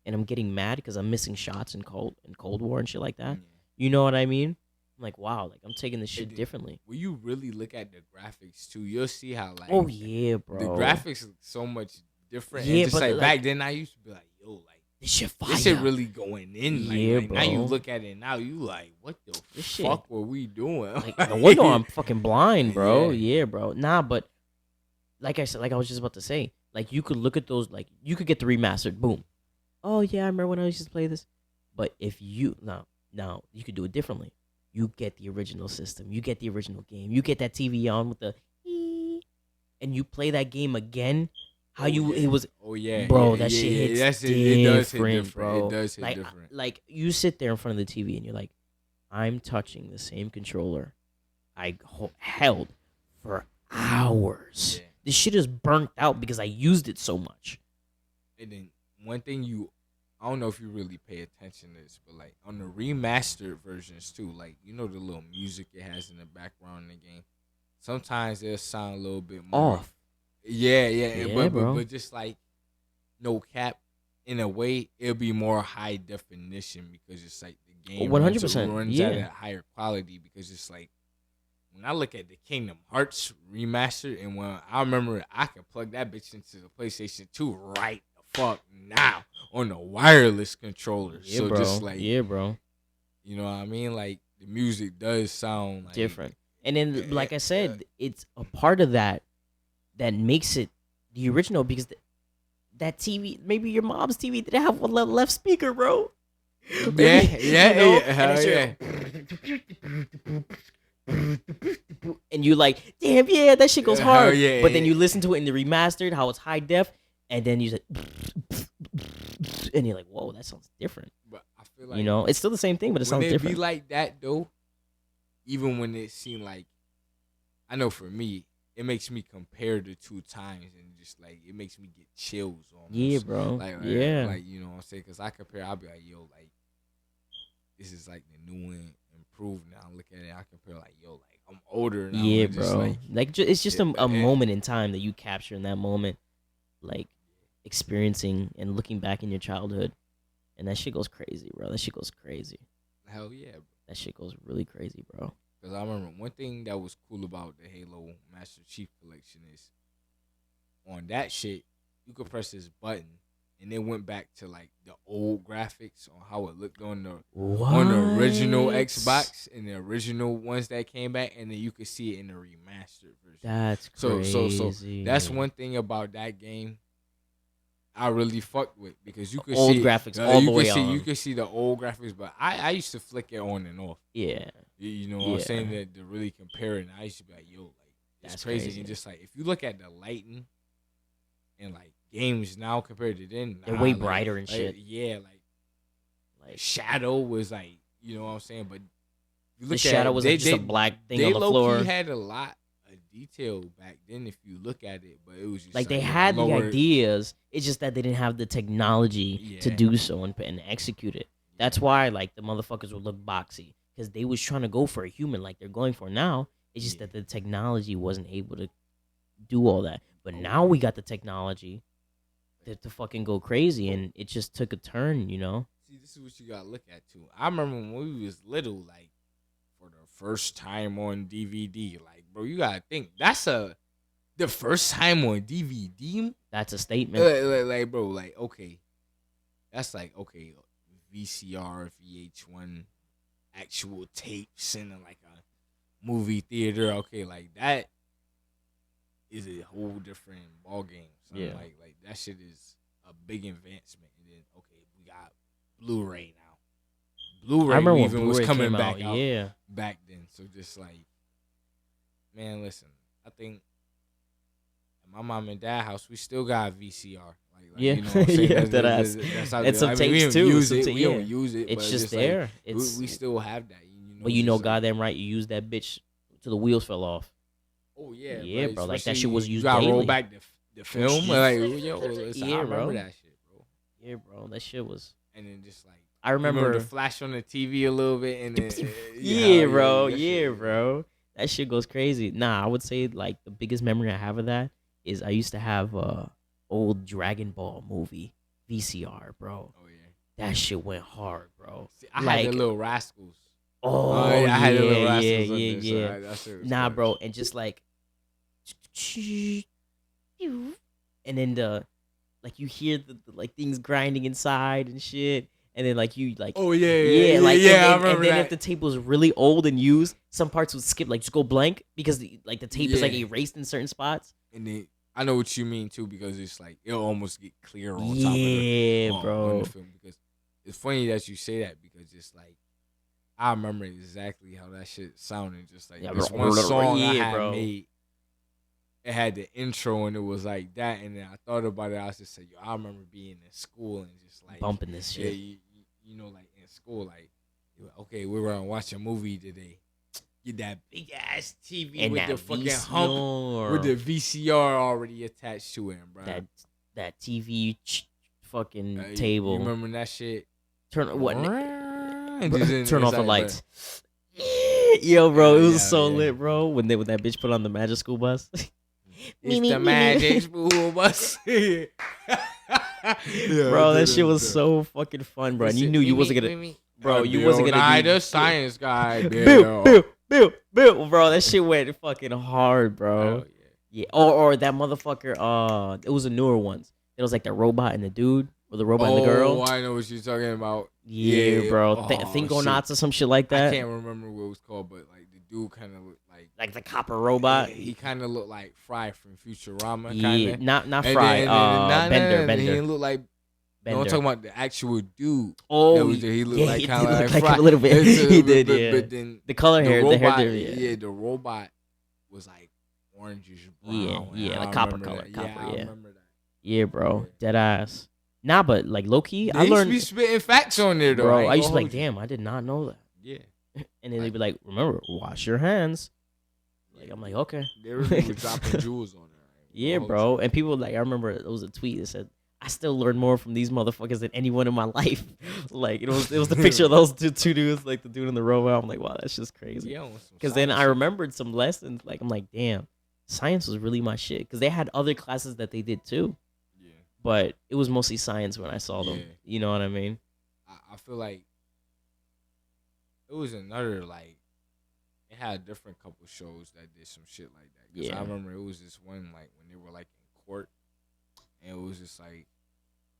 and I'm getting mad because I'm missing shots in Cold War and shit like that. yeah. You know what I mean? I'm like, wow, like I'm taking this shit then differently. when you really look at the graphics too, you'll see how like Oh yeah, bro. the graphics are so much different. Yeah, and just but, like back then, I used to be like, yo, like this shit fire. this shit really going in. Like, Yeah, like now you bro. look at it now, you like, what the This shit- fuck were we doing? Like, no wonder I'm fucking blind, bro. Yeah. Yeah, bro. Nah, but like I said, like I was just about to say, like you could look at those, like you could get the remastered, boom. Oh yeah, I remember when I used to play this. But if you now you could do it differently. You get the original system, you get the original game, you get that TV on with the, and you play that game again. How it was, Oh yeah, bro. yeah, That yeah, shit yeah, hits that's different, it does hit different, bro. It does hit like, different. like you sit there in front of the TV and you're like, I'm touching the same controller I held for hours. Yeah. This shit is burnt out because I used it so much. And then one thing I don't know if you really pay attention to this, but like on the remastered versions too, like you know the little music it has in the background in the game. Sometimes it'll sound a little bit more Off. Yeah, bro. but just like no cap, in a way it'll be more high definition because it's like the game 100%, runs at yeah. a higher quality because it's like when I look at the Kingdom Hearts remastered and when I remember I could plug that bitch into the PlayStation 2 right the fuck now on the wireless controller. Yeah, So bro. just like yeah, bro. you know what I mean? Like the music does sound like Different. And then, Yeah, like I said, it's a part of that makes it the original because that TV, maybe your mom's TV didn't have one left speaker, bro. Maybe, yeah. And you like, damn, yeah, that shit goes Yeah, hard. hell yeah, But then yeah. you listen to it in the remastered, how it's high def, and then you like, and you're like, whoa, that sounds different. But I feel like You know, it's still the same thing, but it when sounds it different. be like that though, even when it seemed like, I know for me, it makes me compare the two times and just like it makes me get chills almost. Yeah, bro. Like Yeah. like you know what I'm saying? Because I compare, I'll be like, yo, like this is like the new one improved now. I look at it, I compare like, yo, like I'm older now. Yeah, and just, bro. like, Like it's just Yeah, a and- moment in time that you capture in that moment, like experiencing and looking back in your childhood, and that shit goes crazy, bro. That shit goes crazy. hell yeah, bro. That shit goes really crazy, bro. Because I remember one thing that was cool about the Halo Master Chief Collection is on that shit, you could press this button and it went back to like the old graphics on how it looked on the original What? Xbox and the original ones that came back, and then you could see it in the remastered version. That's So crazy. that's one thing about that game I really fucked with because you could Old see graphics all you the could way see, on. You could see the old graphics, but I used to flick it on and off. Yeah, You know what I'm saying? That to really compare it, and I used to be like, yo, like it's That's crazy. crazy. And just like if you look at the lighting and like games now compared to then, they're way like- brighter and like, shit. Yeah, like Like shadow was like, you know what I'm saying? But you the look shadow at, was they, like just a they- black thing they on the low-key floor. had a lot of detail back then if you look at it, but it was just Like they yeah, had the lower- ideas, it's just that they didn't have the technology to Yeah. do so and execute it. That's why like the motherfuckers would look boxy because they was trying to go for a human like they're going for now. It's just Yeah. that the technology wasn't able to do all that. But now we got the technology to fucking go crazy, and it just took a turn, you know. See, this is what you gotta look at too. I remember when we was little, like for the first time on DVD, like bro, you gotta think that's the first time on DVD. That's a statement. Like bro, like okay, That's like, okay, VCR, VH1, actual tapes in like a movie theater. Okay, like that is a whole different ball game. So Yeah. like that shit is a big advancement. And then okay, we got Blu-ray now. I Blu-ray remember when even was Blu-ray coming came back out. out Yeah. back then. So just like, man, listen, I think at my mom and dad house we still got VCR. Like Yeah. you know what I'm saying? Yeah, That's, that that's, ass. that's how And some I mean, we tapes don't too. use Some it. We yeah. don't use it, It's but just just like there. It's we still have that. You know, but you know, just like, goddamn right, you use that bitch till the wheels fell off. oh yeah, Yeah, but bro. Like that especially shit was you used gotta roll daily. back the film. Like yo, listen, I Yeah, remember bro. that shit, bro. Yeah, bro. That shit was. And then just like I you remember the remember. flash on the TV a little bit, and then Yeah, bro. that Yeah, shit, bro. That shit goes crazy. Nah, I would say like the biggest memory I have of that is I used to have a old Dragon Ball movie VCR, bro. Oh yeah. That shit went hard, bro. See, I had the Like, little rascals. oh Yeah, I had the yeah, little yeah, rascals on yeah, there, yeah. so that shit was Nah, clutch. bro, and just like, and then the like you hear the like things grinding inside and shit, and then like you like Oh yeah, yeah, like yeah. I and remember then that. if the tape was really old and used, some parts would skip like just go blank because like the tape is like Yeah. erased in certain spots. And then I know what you mean too, because it's like it'll almost get clear on top of Yeah, on bro. the film. Because it's funny that you say that, because it's like I remember exactly how that shit sounded. Just like Yeah, this bro. one song I Yeah, had bro. made. It had the intro and it was like that, and then I thought about it. I was just like, yo, I remember being in school and just like Bumping this yeah, shit. you know, like in school, like okay, we're gonna watch a movie today. Get that big ass TV And with that the fucking VCR. hump with the VCR already attached to it, bro. that TV fucking You table. remember that shit? Turn what? And Bro, just in- turn off the inside, lights. Yo, bro, it was Yeah, so yeah. lit, bro. When that bitch put on the magic school bus. It's the magic school bus. Yeah, Bro, that shit was so fucking fun, bro. And you knew you wasn't gonna, bro. You wasn't gonna be the science guy. Bill, bro. That shit went fucking hard, bro. Oh, Yeah, or that motherfucker. It was a newer ones. It was like the robot and the dude, or the robot and the girl. I know what you're talking about. Yeah, bro. Oh, Thingonauts or some shit like that. I can't remember what it was called, but like the dude kind of looked like the copper robot. He kind of looked like Fry from Futurama. Yeah, Kinda. not Fry. Bender. He didn't look like. Bender. No, I'm talking about the actual dude. Oh, he looked yeah, like he kind did of look like like Fry. a little bit. He did, but, yeah. But then the color hair, robot, the hair, yeah. the robot was like orangish brown. Yeah, I like copper remember color. that. Copper, I yeah. remember that. Yeah, bro. Yeah. Dead ass. Nah, but like low key, I They used learned, to be spitting facts on there though. bro. ain't I used to gonna be like, hold you. damn, I did not know that. Yeah. And then they'd be like, remember, wash your hands. Like I'm like, okay. They really were dropping jewels on there. Yeah, bro. And people like, I remember it was a tweet that said, I still learn more from these motherfuckers than anyone in my life. Like it was the picture of those two dudes, like the dude in the robot. I'm like, wow, that's just crazy. Yeah, Because then I remembered some lessons. Like I'm like, damn, science was really my shit. Because they had other classes that they did too, Yeah. but it was mostly science when I saw them. Yeah. You know what I mean? I feel like it was another like it had a different couple shows that did some shit like that. 'Cause Yeah. I remember it was this one like when they were like in court, and it was just like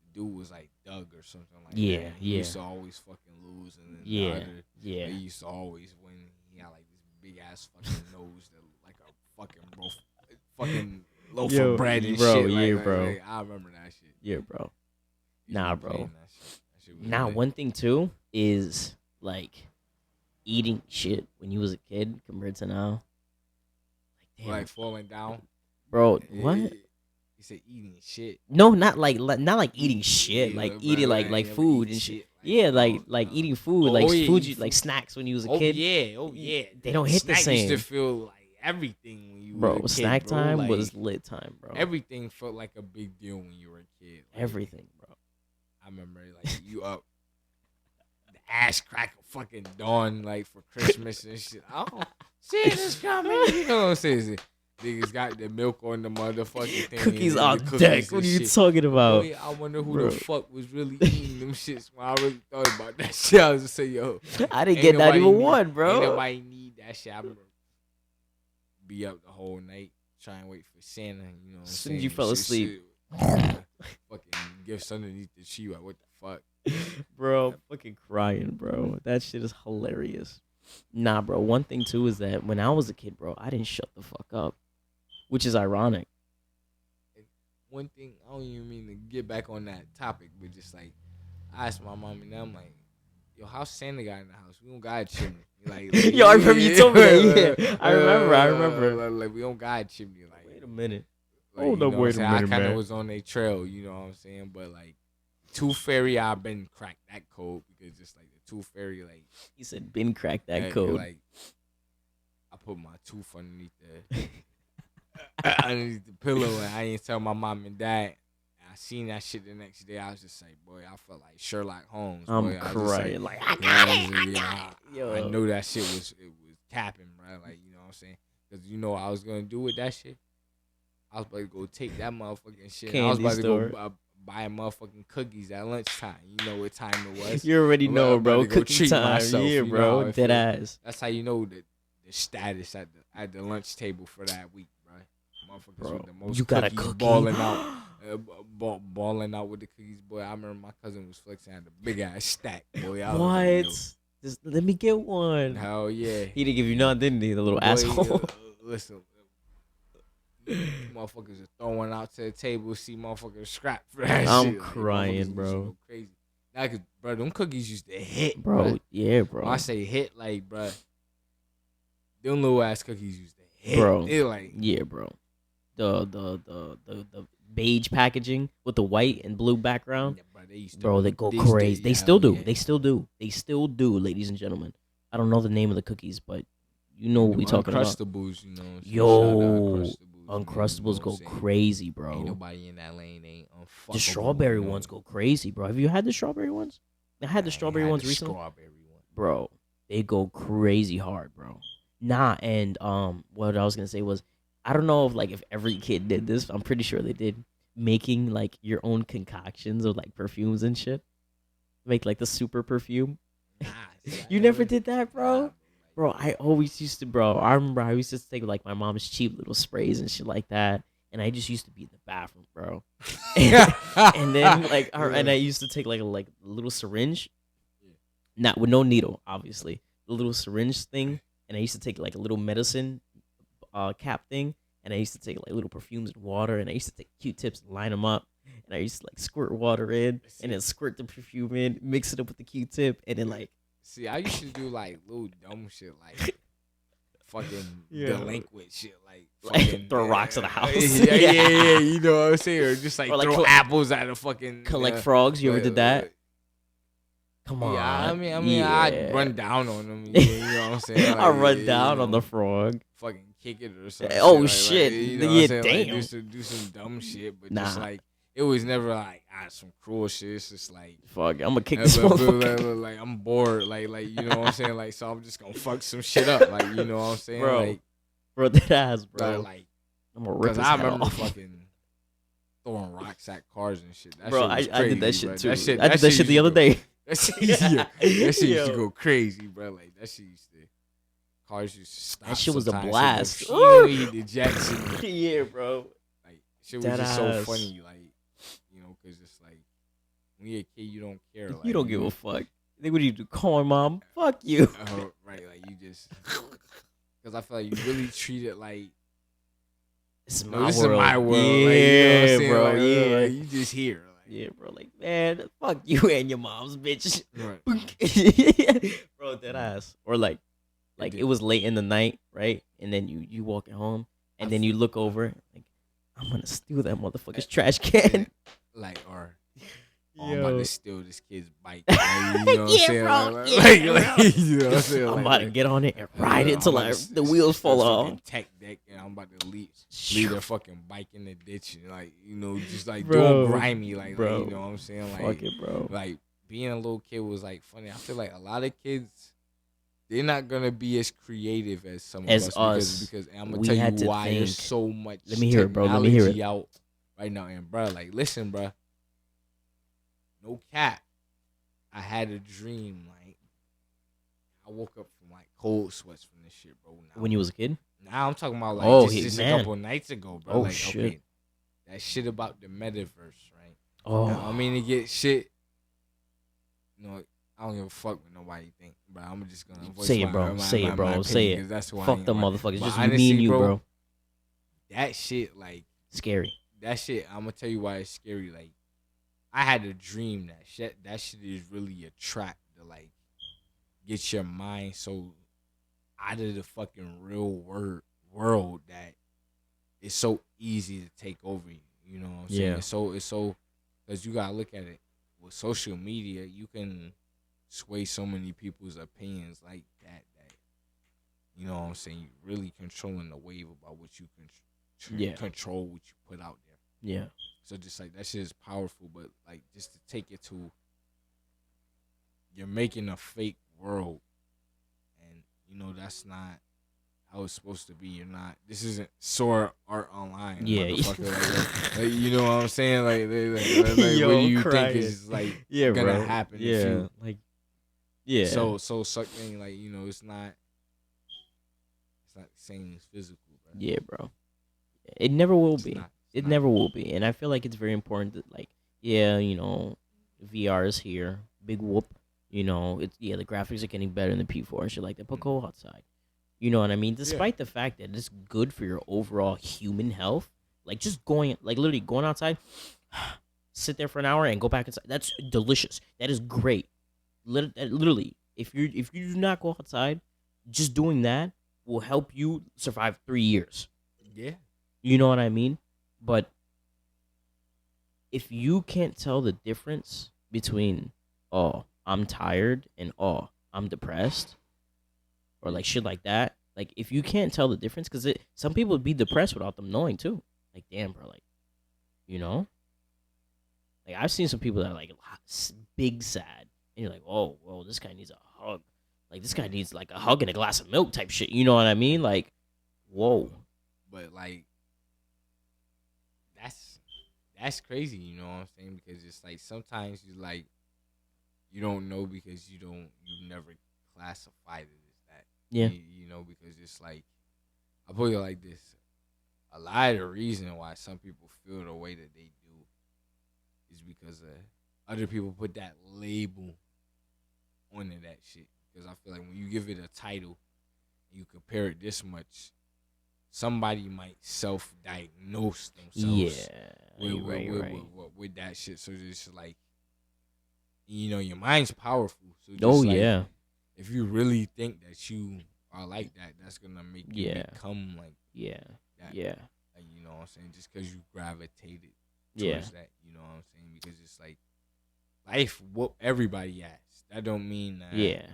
the dude was like Doug or something like Yeah, that. He yeah. used to always fucking lose, and then the Yeah, other, yeah. he used to always win. He had like this big ass fucking nose that looked like a fucking loaf Yo, of bread and bro, shit. yeah, Like, bro. like, I remember that shit. Yeah, bro. He Nah, was bro. playing that shit. That shit was Now, lit. one thing too is like eating shit when you was a kid compared to now. Like, damn, Like falling down. bro, what? He said eating shit. No, not like eating shit. Yeah, Like bro, eating I like ain't never food eaten and shit. shit. Yeah, like no. eating food, Oh, like yeah, food, eat like food. snacks when you was a Oh kid. yeah. They don't hit the Snack same. used to feel like everything when you Bro, were a kid, snack bro. time Like, was lit time, bro. everything felt like a big deal when you were a kid. Like, Everything, bro. I remember like you up the ass crack of fucking dawn like for Christmas and shit. Oh, Santa's coming. You know what I'm saying? Niggas got the milk on the motherfucking thing. Cookies and on the cookies deck. and What are you shit. talking Oh, about? yeah, I wonder who Bro. the fuck was really eating them shits when I really thought about that shit. I was just say, yo, I didn't ain't get not nobody even need- one, bro. Ain't nobody need that shit. I remember be up the whole night trying to wait for Santa. You know what I'm As soon saying? as you fell Shit, asleep. fucking gifts underneath the tree. Like, what the Fuck. Bro, fucking crying, bro. That shit is hilarious. Nah, bro. One thing too is that when I was a kid, bro, I didn't shut the fuck up, which is ironic. And one thing, I don't even mean to get back on that topic, but just like, I asked my mom and them, like, yo, how's Santa got in the house? We don't got a chimney. Like Yo, I remember you told me that. Yeah, I remember. Like, we don't got a chimney. Like, Wait a minute. like, Hold up, wait a minute, I kind of man. was on their trail, you know what I'm saying? But like, Tooth Fairy, I've been cracked that code because just like the Tooth Fairy, like, He said, "Been cracked that code." like, I put my tooth underneath the underneath the pillow, and I didn't tell my mom and dad. I seen that shit the next day. I was just like, boy, I felt like Sherlock Holmes. I'm boy. crying. Like, I You got know, it. Yo. I know that shit was capping, bro. Like, you know what I'm saying? Because you know what I was gonna do with that shit. I was about to go take that motherfucking shit. I was about to go buy motherfucking cookies at lunchtime. You know what time it was. You already know, bro. Cookie time. Myself, Yeah, bro. Dead ass. That's how you know the status at the lunch table for that week, bro. Motherfuckers with the most you got a cookies cookie? balling out. Balling out with the cookies, boy. I remember my cousin was flexing at the big ass stack, boy. I was What? like, Just let me get one. hell yeah. He didn't give you none, didn't he? The little asshole. Listen, motherfuckers are throwing out to the table, see motherfuckers scrap for that shit. I'm Like, crying, bro. Go crazy. Now, bro, them cookies used to hit, Bro. Yeah, bro. When I say hit, like, bro, them little ass cookies used to hit, bro. They like, yeah, bro. The beige packaging with the white and blue background. yeah, bro, they used to, bro, they go crazy. They still do. They still do. They still do, ladies and gentlemen. I don't know the name of the cookies, but you know what we talking about. Uncrustables, you know. Yo, Uncrustables go crazy, bro. Ain't nobody in that lane ain't unfuckable. The strawberry ones go crazy, bro. Have you had the strawberry ones? I had the strawberry ones recently. Strawberry one. Bro, they go crazy hard, bro. Nah, and what I was gonna say was, I don't know if every kid did this. I'm pretty sure they did. Making like your own concoctions of like perfumes and shit. Make like the super perfume. Nah, you never did that, bro? Bro, I always used to, bro. I remember I used to take like my mom's cheap little sprays and shit like that. And I just used to be in the bathroom, bro. and then like, and I used to take like a little syringe, not with no needle, obviously, the little syringe thing. And I used to take like a little medicine cap thing. And I used to take like little perfumes and water. And I used to take Q-tips and line them up. And I used to like squirt water in and then squirt the perfume in, mix it up with the Q-tip, and then like. See, I used to do like little dumb shit like fucking delinquent shit like throw rocks at the house. Yeah. You know what I'm saying? Or just like throw apples at a fucking collect frogs. You ever did that? Come on. Yeah, I mean, I'd run down on them. You know what I'm saying? Like, I run down on the frog. Fucking kick it or something. Oh shit! You know yeah, damn. Like, do some dumb shit, but just like. It was never like some cruel shit. It's just like fuck. I'm gonna kick this motherfucker. Like I'm bored. Like you know what I'm saying. Like so I'm just gonna fuck some shit up. Like you know what I'm saying. Bro, like, that ass, bro. Like I'm gonna rip his I head remember off. fucking throwing rocks at cars and shit. That bro, shit was crazy, I did that shit bro. too. I did that shit the other day. That shit, that shit used to go crazy, bro. Like that shit used to. Cars used to stop. That shit was a blast. The Jackson. Yeah, bro. Like shit was just so funny. Like. Cause it's like when you're a kid, you don't care. Like, you don't give a fuck. They would do call mom. Fuck you. Right, like you just. Cause I feel like you really treat it like. This is my world. Yeah, like, you know bro. Like, yeah, like, you just here. Like, yeah, bro. Like man, fuck you and your mom's bitch. Right. Bro, that ass. Or like it was late in the night, right? And then you walking home, and then you look over, like I'm gonna steal that motherfucker's trash can. Like, I'm about to steal this kid's bike. Like, you know what I'm saying? Bro, You know what I'm saying? I'm about to get on it and ride it till the wheels fall off. Tech deck, and I'm about to leave their fucking bike in the ditch, and like you know, just like bro, doing grimy, like you know what I'm saying? Like, fuck it, bro. Like being a little kid was like funny. I feel like a lot of kids. They're not gonna be as creative as some of us because I'm gonna tell you why there's so much. Let me hear it, bro. Let me hear it out right now, and bro, like listen, bro. No cap. I had a dream, like I woke up from like cold sweats from this shit, bro. Now, when you was a kid? Now I'm talking about like just a couple nights ago, bro. Oh like, shit. Okay, that shit about the metaverse, right? Oh, now, I mean to get shit you know, I don't give a fuck what nobody think, but I'm just gonna voice Say it, bro. Say it, my bro. Say opinion it. because that's who I Fuck am, them right? motherfuckers. But Just you, me, and honestly, you, bro, bro. that shit, like Scary. that shit, I'm gonna tell you why it's scary. Like I had a dream that shit. That shit is really a trap to like get your mind so out of the fucking real world that it's so easy to take over you. You know what I'm saying? Yeah. It's so because you gotta look at it with social media. You can sway so many people's opinions like that. That you know what I'm saying. You really controlling the wave about what you Yeah. control what you put out there. Yeah. So just like that shit is powerful, but like just to take it to you're making a fake world, and you know that's not how it's supposed to be. You're not. This isn't Sword Art Online, Yeah. motherfucker. Like, you know what I'm saying? Like what do Yo, you think crying. is like Yeah, gonna bro. happen if Yeah. you Like, yeah. so something like you know it's not the same as physical, bro. Yeah, bro. It never will It's be. not. It's It not. never will be. And I feel like it's very important that, like, yeah, VR is here. Big whoop. It's the graphics are getting better in the P4 and shit like that. But go outside. You know what I mean? Yeah. Despite the fact that it's good for your overall human health, like just going, like literally going outside, sit there for an hour and go back inside. That's delicious. That is great. Literally, if you do not go outside, just doing that will help you survive 3 years. Yeah. You know what I mean? But if you can't tell the difference between, oh, I'm tired and, oh, I'm depressed, or like shit like that, like if you can't tell the difference, because some people would be depressed without them knowing too. Like, damn, bro, like, you know? Like, I've seen some people that are like big sad, and you're like, oh, whoa, this guy needs a hug. Like, this guy needs like a hug and a glass of milk type shit. You know what I mean? Like, whoa. But like that's crazy. You know what I'm saying? Because it's like sometimes you don't know because you never classified it as that. Yeah. You know, because it's like I put it like this. A lot of the reason why some people feel the way that they do is because other people put that label onto that shit. Because I feel like when you give it a title, you compare it this much, somebody might self-diagnose themselves Yeah. Right. with that shit. So it's like, you know, your mind's powerful. So just Oh, like, yeah. if you really think that you are like that, that's gonna make you Yeah. become like Yeah. that. Yeah. Like, you know what I'm saying? Just because you gravitated Yeah. towards that, you know what I'm saying? Because it's like life whoop everybody ass. That don't mean that Yeah.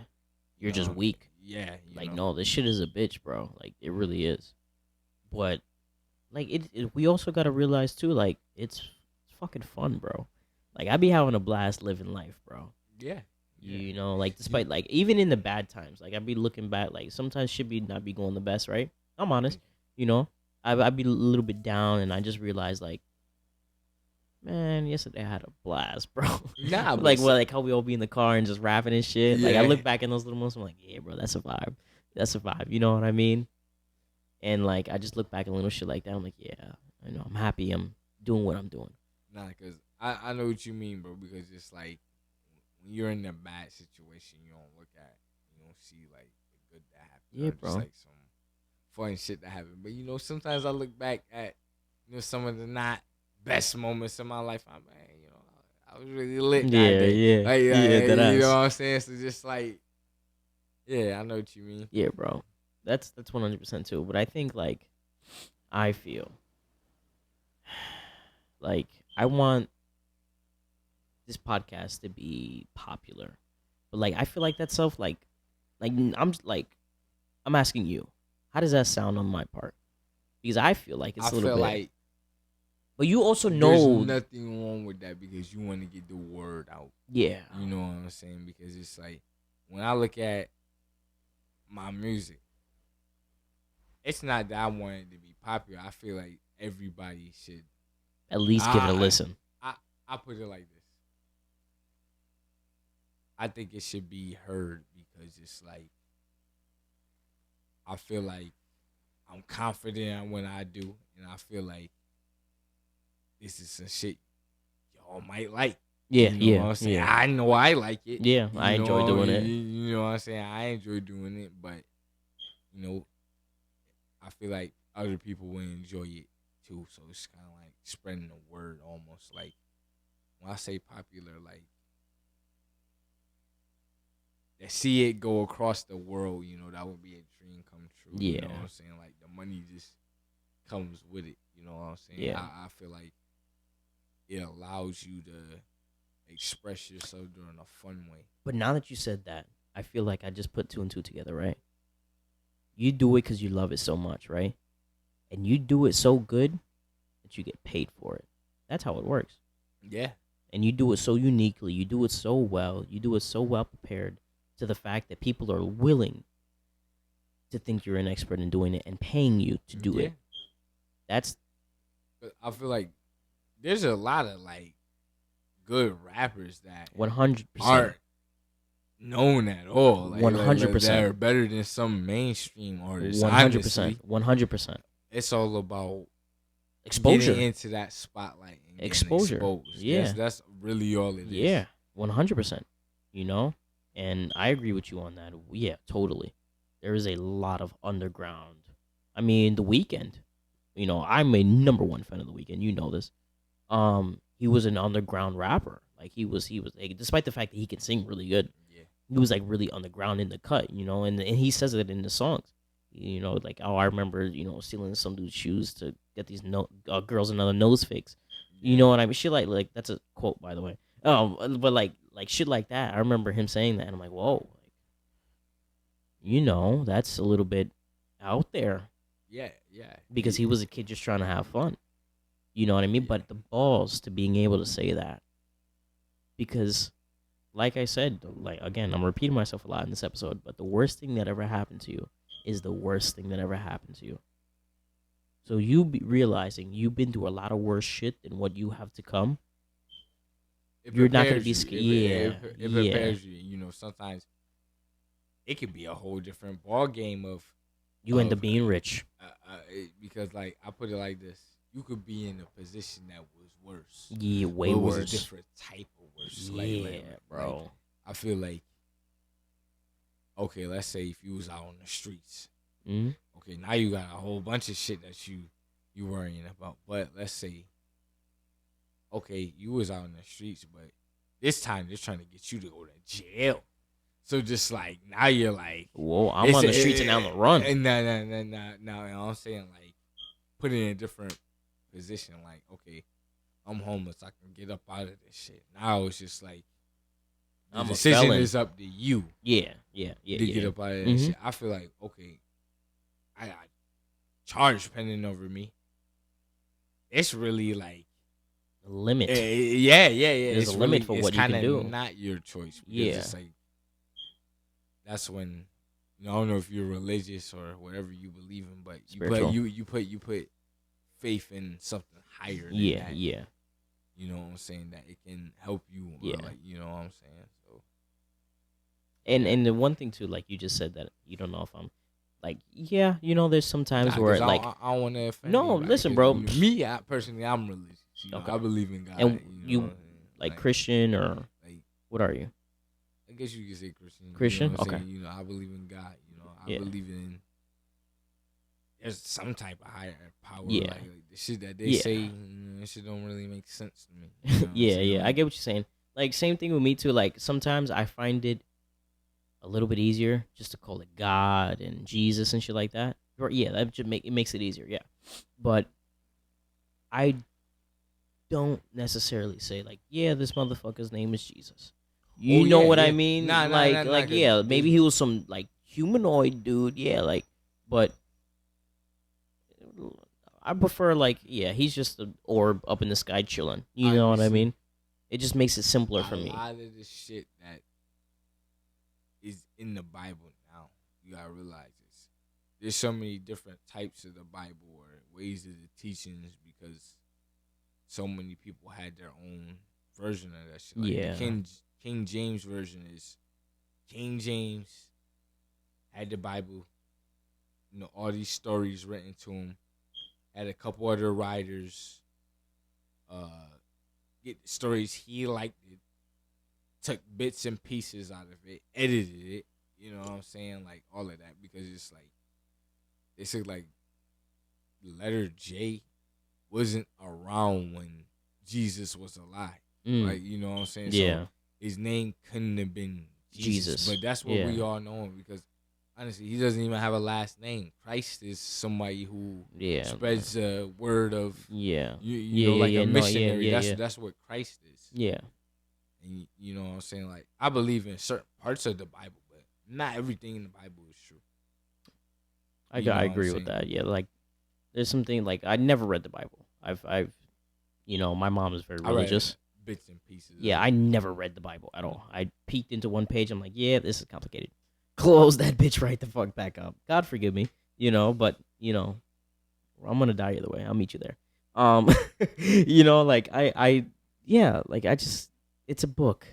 You're just know, weak. Yeah. Like, no, this shit is a bitch, bro. Like, it really is. But, like, we also got to realize, too, like, it's fucking fun, bro. Like, I be having a blast living life, bro. Yeah. You know, like, despite, like, even in the bad times, like, I be looking back, like, sometimes shit be not be going the best, right? I'm honest. You know? I be a little bit down, and I just realized, like, man, yesterday I had a blast, bro. Nah, but like how we all be in the car and just rapping and shit. Like, I Yeah. look back in those little moments, I'm like, yeah, bro, that's a vibe. That's a vibe. You know what I mean? And like, I just look back at little shit like that. I'm like, yeah, I know. I'm happy. I'm doing what I'm doing. Nah, cause I know what you mean, bro. Because it's like when you're in a bad situation, you don't see like the good that happened. Yeah, or just bro. like some fun shit that happened. But you know, sometimes I look back at some of the not best moments in my life. I'm like, you know, I was really lit that day. Yeah. Like, Yeah, that you know ass. what I'm saying? So just like, yeah, I know what you mean. Yeah, bro. That's 100% too. But I think like, I feel like I want this podcast to be popular, but like I feel like that self like I'm asking you, how does that sound on my part? Because I feel like it's I a little feel bit, like but you also there's know, nothing wrong with that because you want to get the word out. yeah, You know what I'm saying? Because it's like when I look at my music, it's not that I want it to be popular. I feel like everybody should. at least give it a I listen. I put it like this. I think it should be heard because it's like I feel like I'm confident in what I do, and I feel like this is some shit y'all might like. Yeah, You know what yeah, I'm saying? yeah, I know I like it. yeah. I enjoy doing it. You know what I'm saying? I enjoy doing it, but you know, I feel like other people will enjoy it too. So it's kind of like spreading the word almost. Like when I say popular, like to see it go across the world, you know, that would be a dream come true. You know Yeah, what I'm saying? Like the money just comes with it. You know what I'm saying? yeah. I feel like it allows you to express yourself during a fun way. But now that you said that, I feel like I just put two and two together, right? You do it because you love it so much, right? And you do it so good that you get paid for it. That's how it works. Yeah. And you do it so uniquely. You do it so well. You do it so well prepared to the fact that people are willing to think you're an expert in doing it and paying you to do Yeah. it. That's But I feel like there's a lot of like good rappers that 100%. aren't known at all. Like, 100%. they're better than some mainstream artists. 100%. Honestly, 100%. it's all about Exposure. getting into that spotlight and getting Exposure. exposed. Yeah. That's really all it is. Yeah. 100%. You know? And I agree with you on that. Yeah, totally. There is a lot of underground. I mean, The Weeknd. You know, I'm a number one fan of The Weeknd. You know this. He was an underground rapper. Like he was like, despite the fact that he can sing really good, Yeah. he was like really underground in the cut, you know, and he says it in the songs. You know, like, oh, I remember, you know, stealing some dude's shoes to get these girls another nose fix. You know what I mean? Shit like that's a quote, by the way. But like shit like that. I remember him saying that, and I'm like, whoa, like, you know, that's a little bit out there Yeah. Yeah. because he was a kid just trying to have fun. You know what I mean? Yeah. But the balls to being able to say that, because, like I said, like again, I'm repeating myself a lot in this episode, but the worst thing that ever happened to you is the worst thing that ever happened to you. So you be realizing you've been through a lot of worse shit than what you have to come. You're not gonna be scared. Yeah, It yeah. prepares you. You know, sometimes it could be a whole different ball game of You end up being rich. because like I put it like this: you could be in a position that was worse. Yeah, way it worse. was a different type of worse. Yeah, bro. Like, I feel like okay, let's say if you was out on the streets, okay, now you got a whole bunch of shit that you worrying about. But let's say, okay, you was out on the streets, but this time they're trying to get you to go to jail. So just like now you're like, whoa, I'm on the streets and on the run. And now, you know, I'm saying like, put it in a different position. Like, okay, I'm homeless, I can get up out of this shit. Now it's just like, the decision is up to you. Yeah. To get up out of that shit. I feel like, okay, I got charge pending over me. It's really like a limit. Yeah. There's a limit for what you can do. It's not your choice. Yeah. It's like, that's when, you know, I don't know if you're religious or whatever you believe in, but you put faith in something higher than that. Yeah. You know what I'm saying? That it can help you. Yeah. Like, you know what I'm saying? So. And the one thing too, like you just said that you don't know if I'm, like, yeah, you know, there's some times where like I don't want to offend. No, anybody, listen, bro. Me, personally, I'm religious. You know, Okay. I believe in God. And you you like Christian or like, what are you? I guess you could say Christian. Christian? You know what I'm Okay. saying? You know, I believe in God. You know, I Yeah. believe in there's some type of higher power. Yeah. Like the shit that they Yeah. say, you know, that shit don't really make sense to me. You know what I'm saying? Yeah. I Like, get what you're saying. Like, same thing with me too. Like, sometimes I find it a little bit easier just to call it God and Jesus and shit like that. Or yeah, that just makes it easier. Yeah, but I don't necessarily say like, yeah, this motherfucker's name is Jesus. You know what I mean? Nah, yeah, maybe he was some like humanoid dude. Yeah, like, but I prefer like, yeah, he's just an orb up in the sky chilling. You know what I mean? It just makes it simpler for me. A lot of the shit that is in the Bible now, you gotta realize this. There's so many different types of the Bible or ways of the teachings because so many people had their own version of that shit. Like Yeah. The King James version is King James had the Bible, you know, all these stories written to him. Had a couple other writers, get the stories he liked it, took bits and pieces out of it, edited it. You know what I'm saying? Like all of that because it's like they said like the letter J wasn't around when Jesus was alive. Like you know what I'm saying? Yeah. So his name couldn't have been Jesus. But that's what we all know him because honestly, he doesn't even have a last name. Christ is somebody who spreads a word of you know, like a missionary. That's what Christ is. Yeah. And you know what I'm saying? Like I believe in certain parts of the Bible, but not everything in the Bible is true. I agree with that. Yeah, like there's something like I never read the Bible. I've you know, my mom is very religious. Bits and pieces. Yeah, I never read the Bible at all. I peeked into one page. I'm like, yeah, this is complicated. Close that bitch right the fuck back up. God forgive me, you know, but you know, I'm gonna die either way. I'll meet you there. You know, like I just it's a book.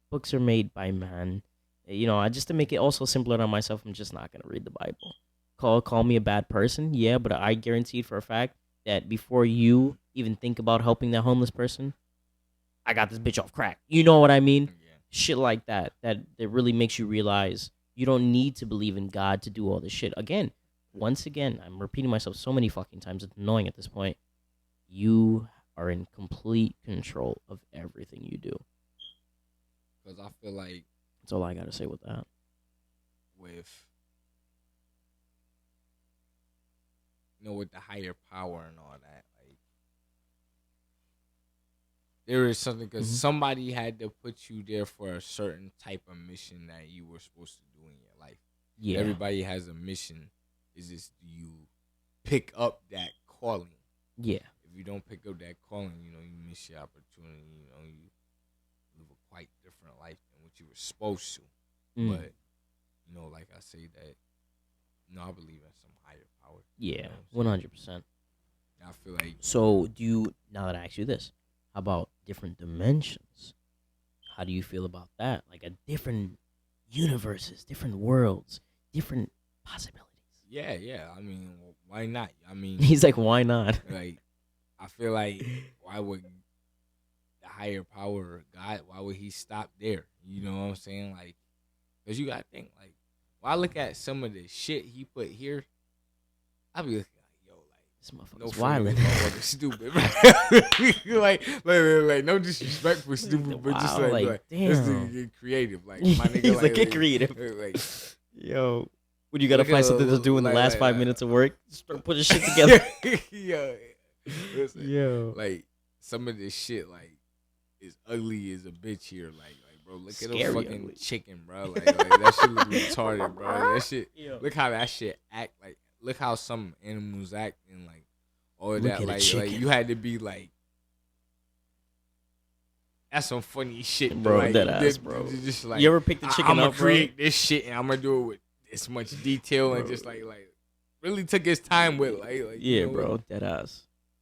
Books are made by man. You know, just to make it also simpler on myself, I'm just not gonna read the Bible. Call me a bad person, yeah, but I guarantee for a fact that before you even think about helping that homeless person, I got this bitch off crack. You know what I mean? Yeah. Shit like that really makes you realize you don't need to believe in God to do all this shit. Once again, I'm repeating myself so many fucking times. It's annoying at this point. You are in complete control of everything you do. Because I feel like that's all I got to say with that. With the higher power and all that, like there is something because somebody had to put you there for a certain type of mission that you were supposed to do in your life. Yeah, everybody has a mission. Is just you pick up that calling? Yeah. If you don't pick up that calling, you know you miss your opportunity. You know you live a quite different life than what you were supposed to. But you know, like I say that. No, I believe in some higher power. Yeah, 100%. I feel like. So, now that I ask you this, how about different dimensions? How do you feel about that? Like a different universes, different worlds, different possibilities. Yeah. I mean, why not? I mean, he's like, why not? Like, I feel like, why would the higher power, God, why would he stop there? You know what I'm saying? Like, because you got to think, like, when I look at some of the shit he put here, I be looking like, yo, like this motherfucker's wildin'. Stupid, like no disrespect for stupid, but just like damn, let's get creative. Like my nigga, he's like get creative. Like, yo, what you gotta find something to do in the last 5 minutes of work? Start putting shit together. Yo, like some of this shit, like is ugly as a bitch here, like. Bro, look at a fucking ugly chicken, bro. Like that shit look retarded, bro. That shit. Look how that shit act. Like, look how some animals act and like all of that. Like you had to be like, that's some funny shit, bro. Like, that ass, bro. Just like you ever pick the chicken I'm up, gonna create this shit and I'm gonna do it with this much detail bro. And just like really took his time with like yeah, you know, bro. That ass.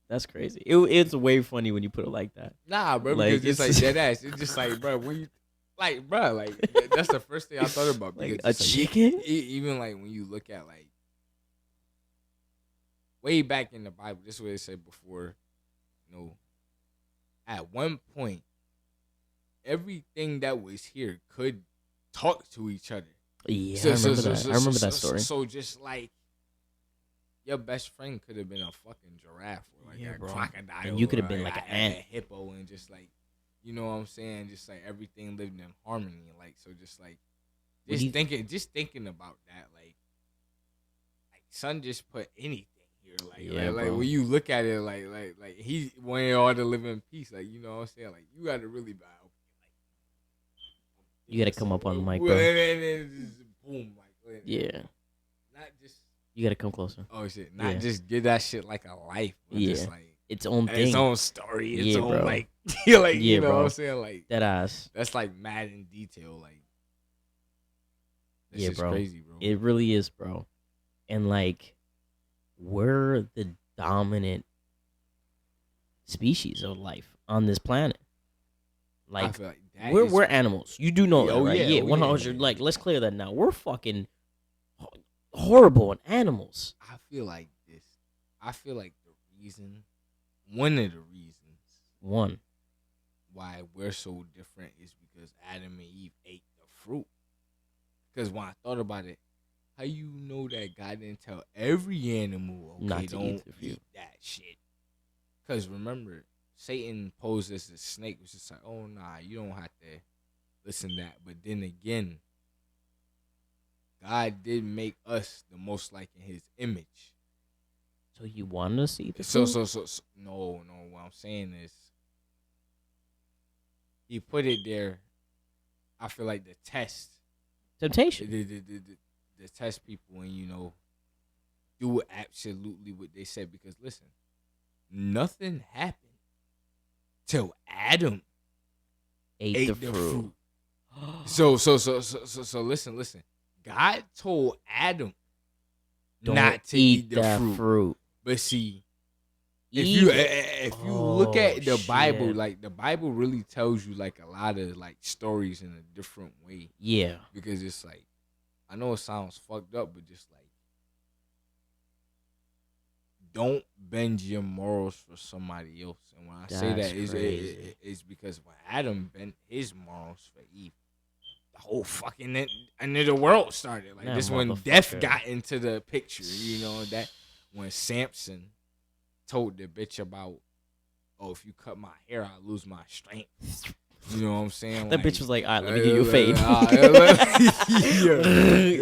That's crazy. It's way funny when you put it like that. Nah, bro, like, because it's like dead ass. It's just like, bro, when you. Like, bro, like that's the first thing I thought about. Like a chicken? Even like when you look at like way back in the Bible, this is what it said before. You know, at one point, everything that was here could talk to each other. Yeah, I remember that. I remember that story. So just like your best friend could have been a fucking giraffe or like a crocodile, and you could have been like an ant, a hippo, and just like. You know what I'm saying? Just like everything lived in harmony. Like, so just like, just thinking about that. Like son just put anything here. Like when you look at it, like he wanted all to live in peace. Like, you know what I'm saying? Like, you got to really buy. You got to come up on the mic, bro. And just boom, like, yeah. Not just. You got to come closer. Oh shit! Not just give that shit like a life. But just like. Its own thing, its own story, its own bro. Like, you know bro. what I'm saying, like that ass. That's like mad in detail, like. This bro. Crazy, bro. It really is, bro. And like, we're the dominant species of life on this planet. Like we're animals. You do know that, right? Yeah, 100. Like, let's clear that now. We're fucking horrible animals. I feel like the reason. One of the reasons why we're so different is because Adam and Eve ate the fruit. Because when I thought about it, how you know that God didn't tell every animal, okay, Not to eat don't the fruit. eat that shit? Because remember, Satan posed as a snake, was just like, oh nah, you don't have to listen to that. But then again, God did make us the most like in His image. So you want us to eat the So, fruit? no. What I'm saying is, He put it there. I feel like the test, Temptation. the test people, and do absolutely what they said. Because listen, nothing happened till Adam Ate ate the the fruit. fruit. So listen. God told Adam Don't not to eat eat the that fruit. fruit. But see, Eat it. if you look at the Bible, shit. like the Bible really tells you like a lot of like stories in a different way. Yeah. Because it's like, I know it sounds fucked up, but just like, don't bend your morals for somebody else. And when I say That's that, crazy. it's because when Adam bent his morals for Eve, the whole fucking end of the world started. Like, That this when death motherfucker. got into the picture. That when Samson told the bitch about, oh, if you cut my hair, I lose my strength. You know what I'm saying? That Like, bitch was like, all right, let me give you a fade.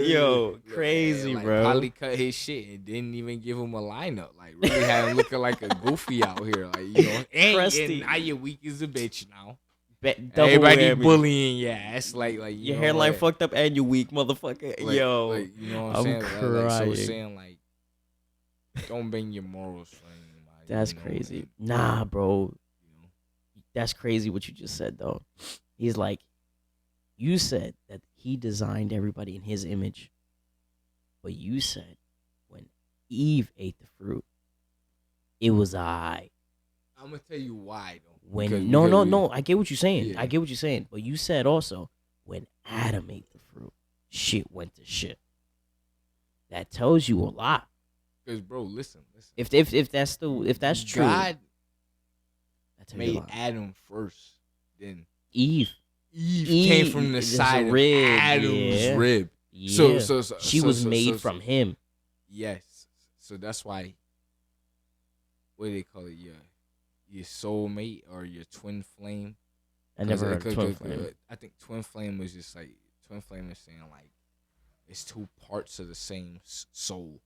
Yo, crazy, like, bro. probably cut his shit and didn't even give him a lineup. Like, really had him looking like a goofy out here. Like, and now you're weak as a bitch now. Double Everybody whammy. bullying your ass. Like Your hairline fucked up and you weak, motherfucker. Yo, you know what I'm saying? crying. So saying like, don't bend your morals for anybody. That's crazy. Nah, bro. You know, That's crazy what you just said, though. He's like, you said that he designed everybody in his image. But you said when Eve ate the fruit, it was I. I'm gonna tell you why though. When no, I get what you're saying. Yeah. I get what you're saying. But you said also when Adam ate the fruit, shit went to shit. That tells you a lot. Because bro, listen. If that's true, God that tells you a made lot. Adam first, then Eve came from the it's a side of rib, Adam's yeah. rib. Yeah. So She was made from him. Yes. So that's why, what do they call it? Your soulmate or your twin flame. I never heard of twin flame. I think twin flame was just like, twin flame is saying like, it's two parts of the same soul,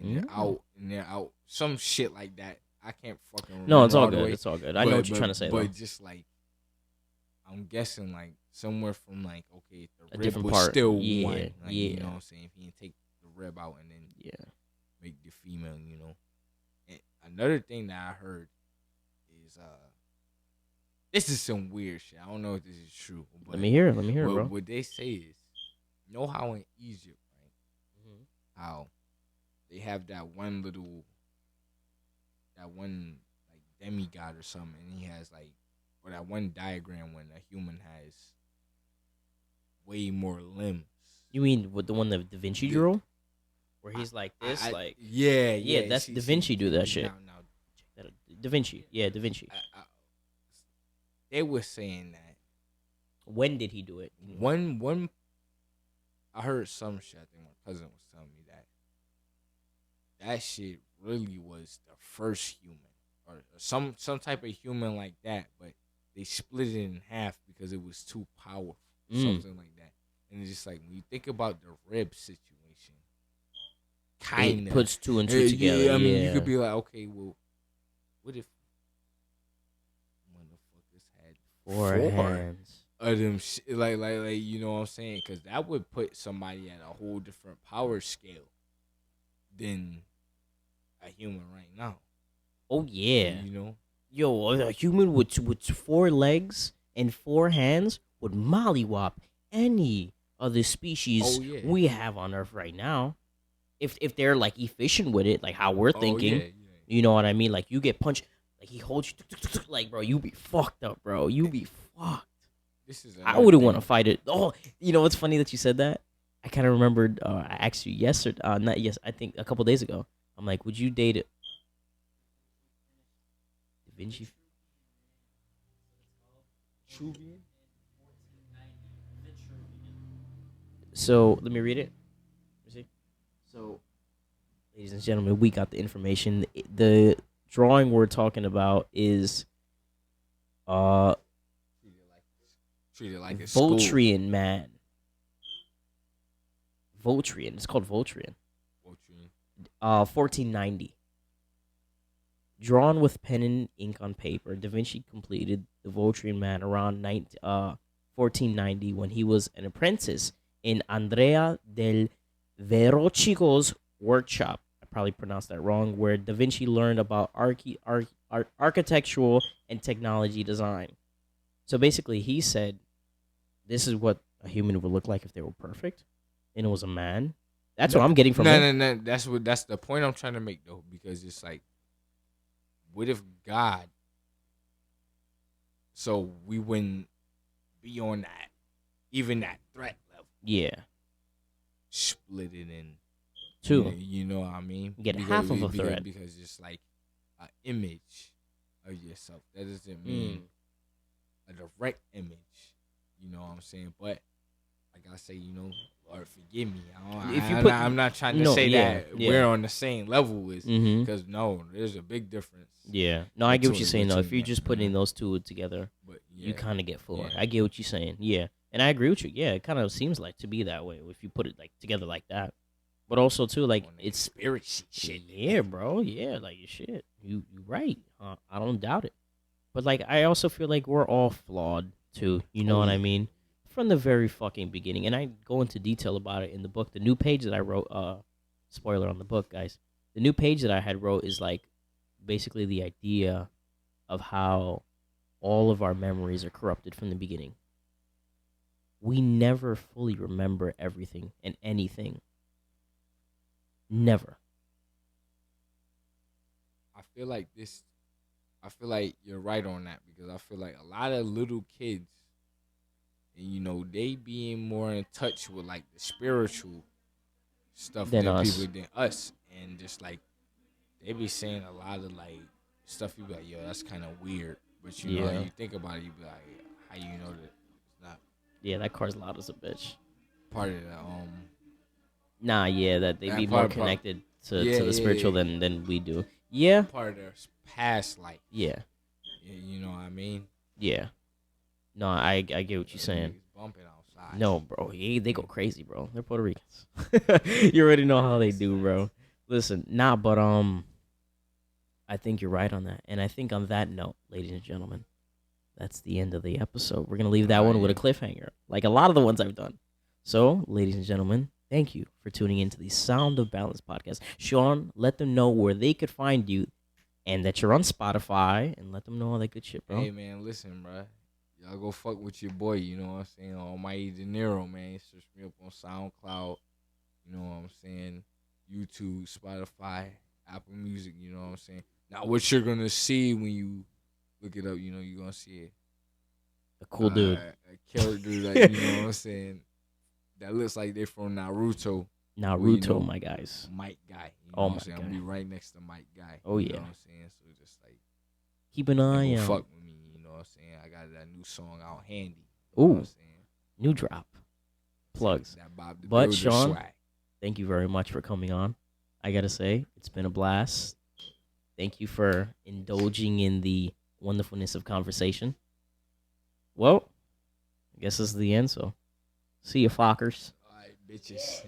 and they're out, some shit like that. I can't fucking remember. No, it's all the good. way. It's all good. I know what you're trying to say, though. But just like, I'm guessing like somewhere from like, okay, the A rib different was part. still Yeah, one. Like, yeah. You know what I'm saying? If you take the rib out and then make the female, And another thing that I heard is this is some weird shit. I don't know if this is true. But Let me hear it, bro. What they say is, you know how in Egypt, right? Mm-hmm. How they have that one like demigod or something, and he has like, or that one diagram when a human has way more limbs. You mean with the one that Da Vinci drew? Where he's like this, yeah. That's Da Vinci do that shit. Now, Check that out. Da Vinci, yeah, Da Vinci. They were saying that. When did he do it? One. I heard some shit. I think my cousin was telling me that shit really was the first human, or some type of human like that, but they split it in half because it was too powerful, something like that. And it's just like, when you think about the rib situation, kind It of puts two and two together. Yeah, I mean, you could be like, okay, well, what if motherfuckers had four hands of them like you know what I'm saying? Because that would put somebody at a whole different power scale than a human right now. Oh yeah. You know? Yo, a human with 4 legs and 4 hands would mollywop any other species we have on Earth right now. If they're like efficient with it, like how we're thinking, you know what I mean? Like, you get punched, like he holds you, like, bro, you be fucked up, bro. You be fucked. I wouldn't want to fight it. Oh, you know what's funny that you said that? I kind of remembered. I asked you yesterday. I think a couple days ago. I'm like, would you date it? Da Vinci. Vitruvian. So let me read it. See? So, ladies and gentlemen, we got the information. The drawing we're talking about is Treated like a school. Voltrian man. Voltrian. It's called Voltrian. 1490. Drawn with pen and ink on paper, Da Vinci completed the Voltrian man around 1490 when he was an apprentice in Andrea del Verrocchio's workshop. I probably pronounced that wrong. Where Da Vinci learned about architectural and technology design. So basically, he said, "This is what a human would look like if they were perfect," and it was a man. That's what I'm getting from it. No. That's the point I'm trying to make though, because it's like, what if God? So we wouldn't be on that, even that threat level. Yeah. Split it in two. You know what I mean? Get half of a threat because it's like an image of yourself. That doesn't mean a direct image. You know what I'm saying? But like I say, Lord forgive me. I'm not trying to say that we're on the same level as, because no, there's a big difference. Yeah. No, I get what you're saying though. If you're just putting those two together, you kind of get four. Yeah. I get what you're saying. Yeah. And I agree with you. Yeah, it kind of seems like to be that way if you put it like together like that. But also too, like it's spiritual shit. Yeah, bro. Yeah, like your shit. You right. I don't doubt it. But like I also feel like we're all flawed too. You know what I mean? From the very fucking beginning. And I go into detail about it in the book. The new page that I wrote, spoiler on the book, guys. The new page that I had wrote is like basically the idea of how all of our memories are corrupted from the beginning. We never fully remember everything and anything. Never. I feel like you're right on that, because I feel like a lot of little kids, and they being more in touch with like the spiritual stuff than us, and just like they be saying a lot of like stuff. You be like, yo, that's kind of weird, but you think about it, you be like, how you know that it's not? Yeah, that car's loud as a bitch. Part of the Nah, yeah, that they be more connected to the spiritual than we do. Yeah. Part of their past life. Yeah. You know what I mean? Yeah. No, I get what you're saying. Bumping outside. No, bro. They go crazy, bro. They're Puerto Ricans. You already know how they do, bro. Listen, but I think you're right on that. And I think on that note, ladies and gentlemen, that's the end of the episode. We're going to leave that one with a cliffhanger, like a lot of the ones I've done. So, ladies and gentlemen, thank you for tuning into the Sound of Balance podcast. Shaun, let them know where they could find you and that you're on Spotify, and let them know all that good shit, bro. Hey, man, listen, bro. Y'all go fuck with your boy, you know what I'm saying? Almighty De Niro, man. Search me up on SoundCloud, you know what I'm saying? YouTube, Spotify, Apple Music, you know what I'm saying? Now, what you're going to see when you look it up, you're going to see a cool dude. A character that, you know what I'm saying, that looks like they're from Naruto. Naruto, my guys. Mike Guy. You know what I'm saying? I'm going to be right next to Mike Guy. Oh, you yeah. know what I'm saying? So just like, keep an eye out. Fuck with me, you know what I'm saying? I got that new song out handy. Ooh. Know what I'm saying? New drop. Plugs. But Shaun, swag. Thank you very much for coming on. I got to say, it's been a blast. Thank you for indulging in the wonderfulness of conversation. Well, I guess this is the end, so see you, fuckers. All right, bitches.